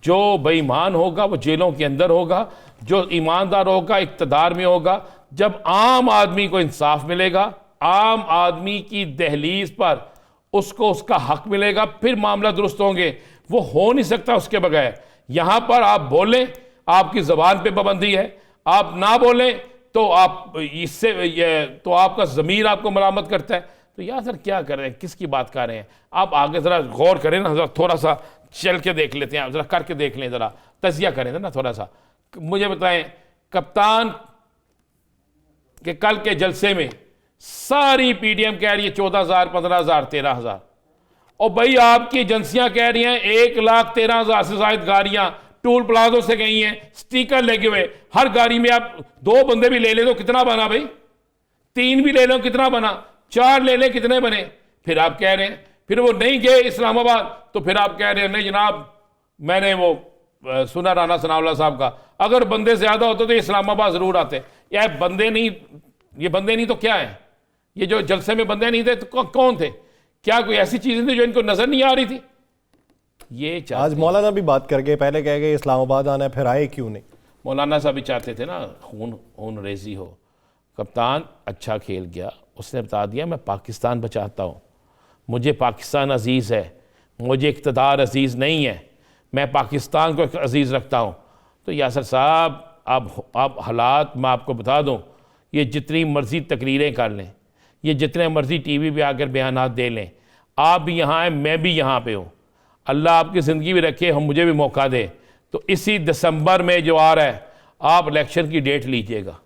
[SPEAKER 3] जो बेईमान होगा वो जेलों के अंदर होगा, जो ईमानदार होगा इक़्तिदार में होगा। जब आम आदमी को इंसाफ मिलेगा, आम आदमी की दहलीज पर उसको उसका हक मिलेगा, फिर मामला दुरुस्त होंगे। वो हो नहीं सकता उसके बगैर। यहां पर आप बोलें, आपकी ज़बान पे पाबंदी है, आप ना बोलें तो आप इससे तो आपका ज़मीर आपको मलामत करता है। तो यार सर क्या कर रहे हैं, किसकी बात कर रहे हैं आप? आगे ज़रा गौर करें ना, ज़रा थोड़ा सा चल के देख लेते हैं, ज़रा करके देख लें, ज़रा तजिया करें ना थोड़ा सा। मुझे बताएं, कप्तान के कल के जलसे में सारी पीडीएम कह रही है 14,000, 15,000, 13,000, और भाई आपकी एजेंसियां कह रही हैं 1,13,000 से ज्यादा गाड़ियां टूल प्लाजों से गई हैं, स्टिकर लगे हुए। हर गाड़ी में आप 2 बंदे भी ले ले तो कितना बना भाई? 3 भी ले लो कितना बना? 4 ले ले कितने बने? फिर आप कह रहे हैं, फिर वो नहीं गए इस्लामाबाद तो फिर आप कह रहे हैं नहीं जनाब मैंने वो सुना राना सनाउल्लाह साहब का, अगर बंदे ज्यादा होते तो इस्लामाबाद जरूर आते। यार बंदे नहीं, ये बंदे नहीं तो क्या है? ये जो जलसे में बंदे नहीं थे तो कौन थे? क्या कोई ऐसी चीजें थी जो इनको नजर नहीं आ रही थी? ये
[SPEAKER 1] आज मौलाना भी बात कर गए, पहले कह गए इस्लामाबाद आना है, फिर आए क्यों नहीं?
[SPEAKER 3] मौलाना साहब भी चाहते थे ना खून रेजी हो। कप्तान अच्छा खेल गया, उसने बता दिया मैं पाकिस्तान बचाता हूँ, मुझे पाकिस्तान अजीज़ है, मुझे इक़्तिदार अजीज़ नहीं है, मैं पाकिस्तान को अजीज़ रखता हूँ। तो यासर साहब अब हालात मैं आपको बता दूँ, ये जितनी मर्ज़ी तकरीरें कर लें, ये जितने मर्ज़ी टीवी पे आकर बयानात दे लें, आप भी यहाँ हैं मैं भी यहाँ पे हूँ, अल्लाह आपकी ज़िंदगी भी रखे, हम मुझे भी मौका दे। तो इसी दिसंबर में जो आ रहा है आप इलेक्शन की डेट लीजिएगा,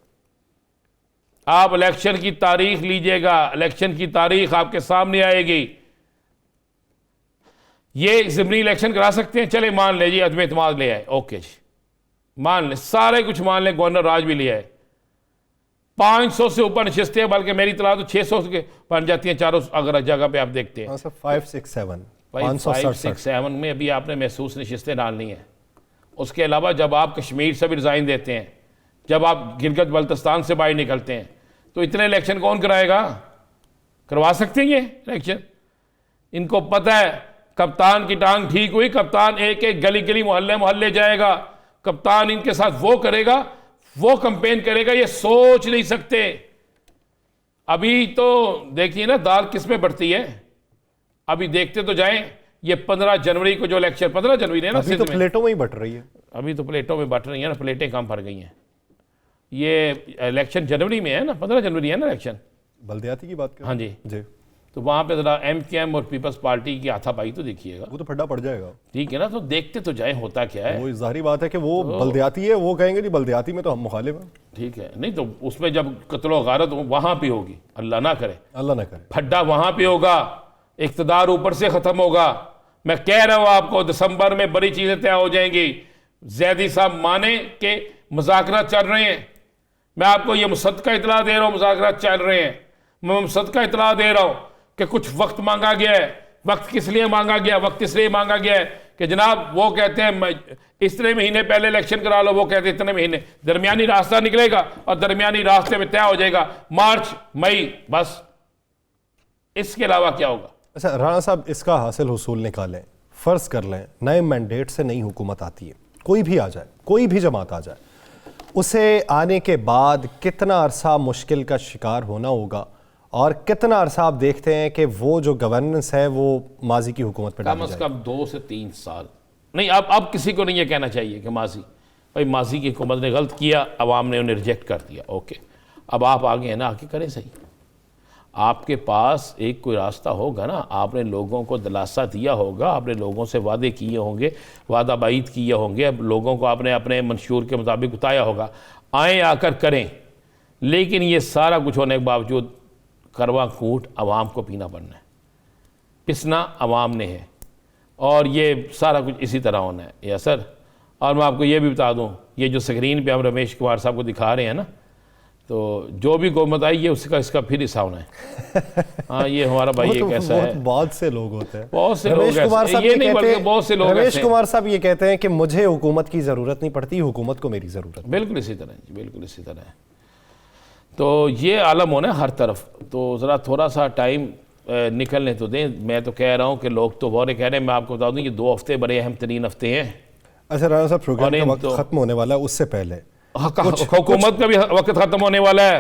[SPEAKER 3] आप इलेक्शन की तारीख लीजिएगा, इलेक्शन की तारीख आपके सामने आएगी। ये ज़िमनी इलेक्शन करा सकते हैं, चले मान ले जी अदम एतमाद ले आए, ओके जी मान ले, सारे कुछ मान ले, गवर्नर राज भी ले आए, 500 से ऊपर नशिस्तें, बल्कि मेरी तला तो 600 के बन जाती हैं चारों अगर जगह पे आप देखते हैं।
[SPEAKER 1] हाँ सर, 5, 6, 7
[SPEAKER 3] 5, 6, 7 में अभी आपने महसूस नशिस्तें डालनी है। उसके अलावा जब आप कश्मीर से भी रिज़ाइन देते हैं, जब आप गिलगित बल्तिस्तान से बाहर निकलते हैं, तो इतने इलेक्शन कौन कराएगा? करवा सकते हैं ये इलेक्शन? इनको पता है कप्तान की टांग ठीक हुई, कप्तान एक एक गली गली मोहल्ले मोहल्ले जाएगा, कप्तान इनके साथ वो करेगा, वो कैंपेन करेगा, ये सोच नहीं सकते। अभी तो देखिए ना दाल किस में बढ़ती है, अभी देखते तो जाएं। ये 15 जनवरी को जो इलेक्शन, 15 जनवरी है ना,
[SPEAKER 1] अभी तो
[SPEAKER 3] सिंध में
[SPEAKER 1] प्लेटों में ही बट रही है।
[SPEAKER 3] अभी तो प्लेटों में बट रही है ना, प्लेटें कम पड़ गई हैं। ये इलेक्शन जनवरी में है ना, 15 जनवरी है ना इलेक्शन,
[SPEAKER 1] बल्दियाती की बात कर।
[SPEAKER 3] हाँ जी।
[SPEAKER 1] जी,
[SPEAKER 3] तो वहाँ पे ज़रा MKM और पीपल्स पार्टी की हाथापाई तो देखिएगा,
[SPEAKER 1] वो तो फड्डा पड़ जाएगा।
[SPEAKER 3] ठीक है ना। तो देखते तो जाए होता क्या है।
[SPEAKER 1] वो जाहिर बात है कि वो बल्दियाती है, वो कहेंगे जी बल्दियाती में तो हम मुखालिफ हैं।
[SPEAKER 3] ठीक है, नहीं तो उसमें जब कत्लो गारत वहाँ पे होगी, अल्लाह ना करे,
[SPEAKER 1] अल्लाह ना करे।
[SPEAKER 3] फड्डा वहाँ पे होगा, इक़्तिदार ऊपर से ख़त्म होगा। मैं कह रहा हूँ आपको, दिसंबर में बड़ी चीज़ें तय हो जाएंगी। जैदी साहब माने के मुज़ाकरात चल रहे हैं, मैं आपको ये मुसद्दका इतला दे रहा हूँ, मुज़ाकरात चल रहे हैं। मैं मुसद्दका इतला दे रहा हूँ कि कुछ वक्त मांगा गया है। वक्त किस लिए मांगा गया? वक्त इसलिए मांगा गया है कि जनाब वो कहते हैं इतने महीने पहले इलेक्शन करा लो, वो कहते हैं इतने महीने, दरमियानी रास्ता निकलेगा और दरमियानी रास्ते में तय हो जाएगा मार्च मई, बस। इसके अलावा क्या होगा?
[SPEAKER 1] अच्छा राणा साहब, इसका हासिल हुसूल निकालें, फ़र्ज़ कर लें नए मैंडेट से नई हुकूमत आती है, कोई भी आ जाए, कोई भी जमात आ जाए, उसे आने के बाद कितना अरसा मुश्किल का शिकार होना होगा और कितना अरसा आप देखते हैं कि वो जो गवर्नेंस है वो माजी की हुकूमत पर
[SPEAKER 3] कम अज़ कम 2 से 3 साल नहीं। अब किसी को नहीं ये कहना चाहिए कि माजी की हुकूमत ने गलत किया, अवाम ने उन्हें रिजेक्ट कर दिया। ओके, अब आप आगे हैं ना, आके करें सही। आपके पास एक कोई रास्ता होगा ना, आपने लोगों को दिलासा दिया होगा, आपने लोगों से वादे किए होंगे, वादा बाईद किए होंगे, अब लोगों को आपने अपने मंशूर के मुताबिक बताया होगा, आए आकर करें। लेकिन ये सारा कुछ होने के बावजूद करवा कूट अवाम को पीना पड़ना है, पिसना अवाम ने है, और ये सारा कुछ इसी तरह होना है। या सर, और मैं आपको ये भी बता दूं, ये जो स्क्रीन पे हम रमेश कुमार साहब को दिखा रहे हैं ना, तो जो भी हुकूमत आई है उसका इसका फिर हिस्सा होना है। हाँ, ये हमारा भाई एक ऐसा है,
[SPEAKER 1] बहुत से लोग होते हैं,
[SPEAKER 3] बहुत से लोग
[SPEAKER 1] रमेश कुमार साहब
[SPEAKER 3] ये नहीं बल्कि बहुत से लोग
[SPEAKER 1] रमेश कुमार साहब ये कहते हैं कि मुझे हुकूमत की ज़रूरत नहीं पड़ती, हुकूमत को मेरी ज़रूरत।
[SPEAKER 3] बिल्कुल इसी तरह जी, बिल्कुल इसी तरह है। तो ये आलम होना हर तरफ। तो ज़रा थोड़ा सा टाइम निकलने तो दें। मैं तो कह रहा हूँ कि लोग तो बहुत कह रहे हैं, मैं आपको बता दूँ ये 2 हफ्ते बड़े अहम तरीन हफ्ते हैं।
[SPEAKER 1] अच्छा राणा साहब, प्रोग्राम का वक्त खत्म होने वाला है, उससे पहले
[SPEAKER 3] हुकूमत का भी वक्त खत्म होने वाला है,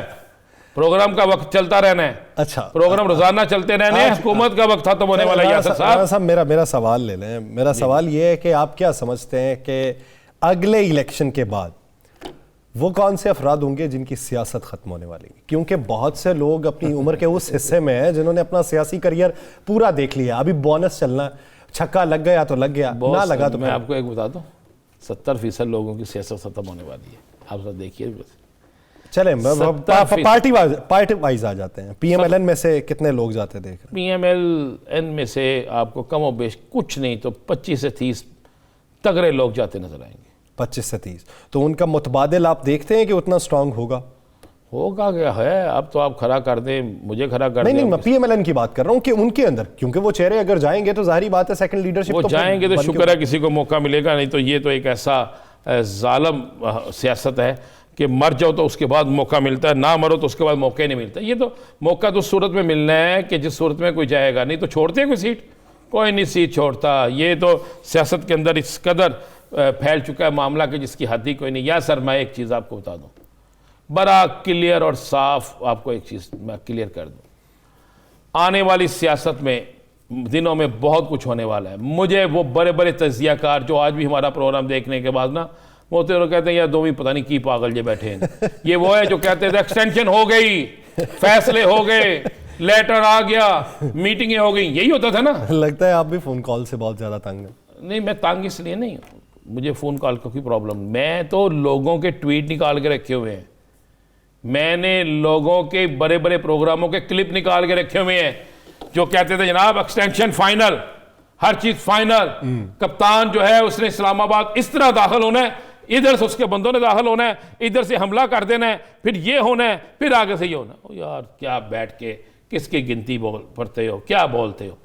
[SPEAKER 3] प्रोग्राम का वक्त चलता रहना है।
[SPEAKER 1] अच्छा,
[SPEAKER 3] प्रोग्राम रोजाना चलते रहने हैं, हुकूमत का वक्त खत्म होने वाला है। यासर साहब,
[SPEAKER 1] मेरा सवाल ले लें। मेरा सवाल ये है कि आप क्या समझते हैं कि अगले इलेक्शन के बाद वो कौन से अफराद होंगे जिनकी सियासत खत्म होने वाली है? क्योंकि बहुत से लोग अपनी उम्र के उस हिस्से में हैं जिन्होंने अपना सियासी करियर पूरा देख लिया, अभी बोनस चलना, छक्का लग गया तो लग गया, ना लगा तो।
[SPEAKER 3] मैं आपको एक बता दूं, 70% लोगों की सियासत खत्म होने वाली है। आप सब देखिए,
[SPEAKER 1] चले पार्टी वाइज आ जाते हैं। PMLN में से कितने लोग जाते देख रहे हैं?
[SPEAKER 3] PMLN में से आपको कम और बेश कुछ नहीं तो 25 से 30 तगड़े लोग जाते नजर आएंगे।
[SPEAKER 1] 25 से 30, तो उनका मुतबादिल आप देखते हैं कि उतना स्ट्रांग होगा?
[SPEAKER 3] क्या है, अब तो आप खड़ा कर दें, मुझे खड़ा कर दें।
[SPEAKER 1] नहीं, मैं PMLN की बात कर रहा हूँ कि उनके अंदर, क्योंकि वो चेहरे अगर जाएंगे तो जाहिर बात है सेकंड लीडरशिप
[SPEAKER 3] वो जाएंगे तो शुक्र है किसी को मौका मिलेगा, नहीं तो ये तो एक ऐसा जालिम सियासत है कि मर जाओ तो उसके बाद मौका मिलता है, ना मरो तो उसके बाद मौका ही नहीं मिलता। ये तो मौका तो उस सूरत में मिलना है कि जिस सूरत में कोई जाएगा, नहीं तो छोड़ते कोई सीट, कोई नहीं सीट छोड़ता। ये तो सियासत के अंदर इस कदर फैल चुका है मामला कि जिसकी हद ही कोई नहीं। या सर, मैं एक चीज़ आपको बता दूं, बड़ा क्लियर और साफ आपको एक चीज़ मैं क्लियर कर दूं, आने वाली सियासत में दिनों में बहुत कुछ होने वाला है। मुझे वो बड़े बड़े तजियाकार जो आज भी हमारा प्रोग्राम देखने के बाद ना वो तो कहते हैं यार दो भी पता नहीं की पागल जे बैठे हैं। ये वो है जो कहते थे एक्सटेंशन हो गई, फैसले हो गए, लेटर आ गया, मीटिंगें हो गई, यही होता था ना।
[SPEAKER 1] लगता है आप भी फोन कॉल से बहुत ज्यादा तंग हैं।
[SPEAKER 3] नहीं, मैं तंग इसलिए नहीं, मुझे फ़ोन कॉल का कोई प्रॉब्लम, मैं तो लोगों के ट्वीट निकाल के रखे हुए हैं, मैंने लोगों के बड़े बड़े प्रोग्रामों के क्लिप निकाल के रखे हुए हैं जो कहते थे जनाब एक्सटेंशन फाइनल, हर चीज़ फाइनल, कप्तान जो है उसने इस्लामाबाद इस तरह दाखिल होना है इधर से उसके बंदों ने दाखिल होना है, इधर से हमला कर देना है, फिर ये होना है, फिर आगे से ये होना है। ओ यार, क्या बैठ के किसकी गिनती पढ़ते हो, क्या बोलते हो?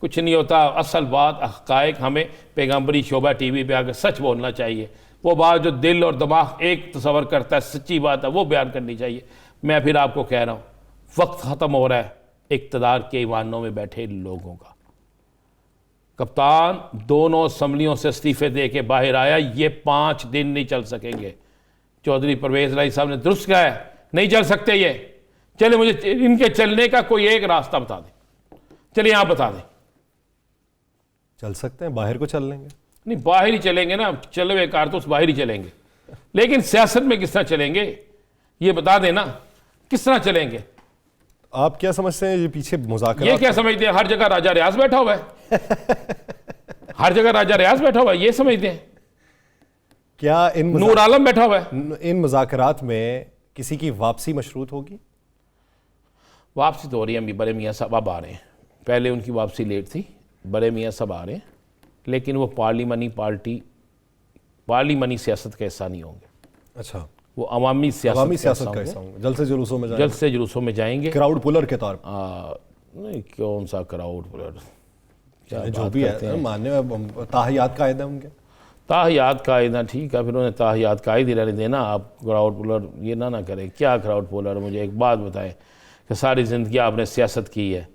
[SPEAKER 3] कुछ नहीं होता। असल बात हक़ाइक़, हमें पैगम्बरी शोभा टीवी पे आकर सच बोलना चाहिए। वो बात जो दिल और दिमाग एक तस्वर करता है, सच्ची बात है, वो बयान करनी चाहिए। मैं फिर आपको कह रहा हूँ, वक्त ख़त्म हो रहा है इक़्तिदार के ईवानों में बैठे लोगों का। कप्तान दोनों असम्बलियों से इस्तीफे दे के बाहर आया, ये 5 दिन नहीं चल सकेंगे। चौधरी परवेज़ इलाही साहब ने दुरुस्त कहा है, नहीं चल सकते ये। चले, मुझे इनके चलने का कोई एक रास्ता बता दें, चलिए आप बता दें।
[SPEAKER 1] चल सकते हैं, बाहर को चल लेंगे।
[SPEAKER 3] नहीं, बाहर ही चलेंगे ना, चले हुए कारतूस बाहर ही चलेंगे, लेकिन सियासत में किस तरह चलेंगे ये बता देना, किस तरह चलेंगे?
[SPEAKER 1] आप क्या समझते हैं ये पीछे मुज़ाकरात?
[SPEAKER 3] ये क्या समझते हैं हर जगह राजा रियाज बैठा हुआ है? हर जगह राजा रियाज बैठा हुआ है, ये समझते हैं?
[SPEAKER 1] क्या
[SPEAKER 3] नूर आलम बैठा हुआ है?
[SPEAKER 1] इन मुज़ाकरात में किसी की वापसी मशरूत होगी?
[SPEAKER 3] वापसी तो हो रही है, अभी बड़े मियाँ साहब अब आ रहे हैं। पहले उनकी वापसी लेट थी, बड़े मियाँ साहब आ रहे हैं, लेकिन वो पार्लिमानी सियासत का हिस्सा नहीं होंगे।
[SPEAKER 1] अच्छा,
[SPEAKER 3] वो अवामी सियासत
[SPEAKER 1] का हिस्सा होंगे। जल्द से जुलूसों में जाएंगे।
[SPEAKER 3] जल्द से जुलूसों में जाएंगे,
[SPEAKER 1] क्राउड पुलर के तौर पर।
[SPEAKER 3] नहीं, कौन सा क्राउड पुलर, क्या
[SPEAKER 1] जो
[SPEAKER 3] बात
[SPEAKER 1] भी
[SPEAKER 3] करते
[SPEAKER 1] है,
[SPEAKER 3] हैं।
[SPEAKER 1] मानने में ताहियात कायद है उनके।
[SPEAKER 3] ताहियात कायदा ठीक है, फिर उन्हें ताहियात कायद ही रहने देना। आप क्राउड पुलर ये ना करें। क्या क्राउड पुलर? मुझे एक बात बताएं कि सारी ज़िंदगी आपने सियासत की है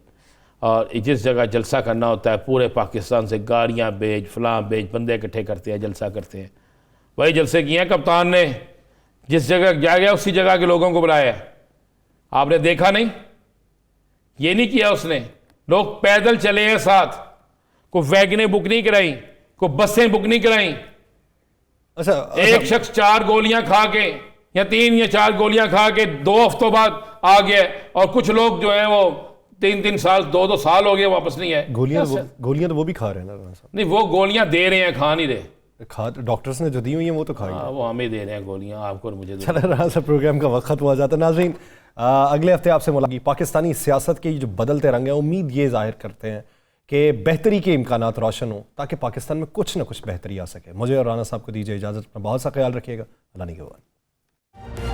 [SPEAKER 3] और जिस जगह जलसा करना होता है पूरे पाकिस्तान से गाड़ियाँ बेच, फलां बेच, बंदे इकट्ठे करते हैं, जलसा करते हैं। वही जलसे किए हैं कप्तान ने, जिस जगह जा गया उसी जगह के लोगों को बुलाया है। आपने देखा नहीं? ये नहीं किया उसने। लोग पैदल चले हैं साथ, को वैगनें बुक नहीं कराई, को बसें बुक नहीं कराई।
[SPEAKER 1] अच्छा,
[SPEAKER 3] एक शख्स 4 गोलियां खा के या 3 या 4 गोलियां खा के 2 हफ्तों बाद आ गया, और कुछ लोग जो है वो 3-3 साल 2-2 साल हो गए वापस नहीं आए।
[SPEAKER 1] गोलियां तो वो भी खा रहे हैं ना राणा साहब।
[SPEAKER 3] नहीं, वो गोलियां दे रहे हैं, खा नहीं रहे।
[SPEAKER 1] खा डॉक्टर्स ने जो दी हुई हैं वो तो खाई।
[SPEAKER 3] वो हमें दे रहे हैं गोलियां, आपको और मुझे।
[SPEAKER 1] चला राणा साहब, प्रोग्राम का वक्त हुआ जाता है। नाज़रीन, अगले हफ्ते आपसे मुलाकात। पाकिस्तानी सियासत के जो बदलते रंग हैं, उम्मीद ये जाहिर करते हैं कि बेहतरी के इम्कानात रोशन हो, ताकि पाकिस्तान में कुछ ना कुछ बेहतरी आ सके। मुझे और राणा साहब को दीजिए इजाज़त। बहुत सा ख्याल रखिएगा। अल्लाह निगहबान।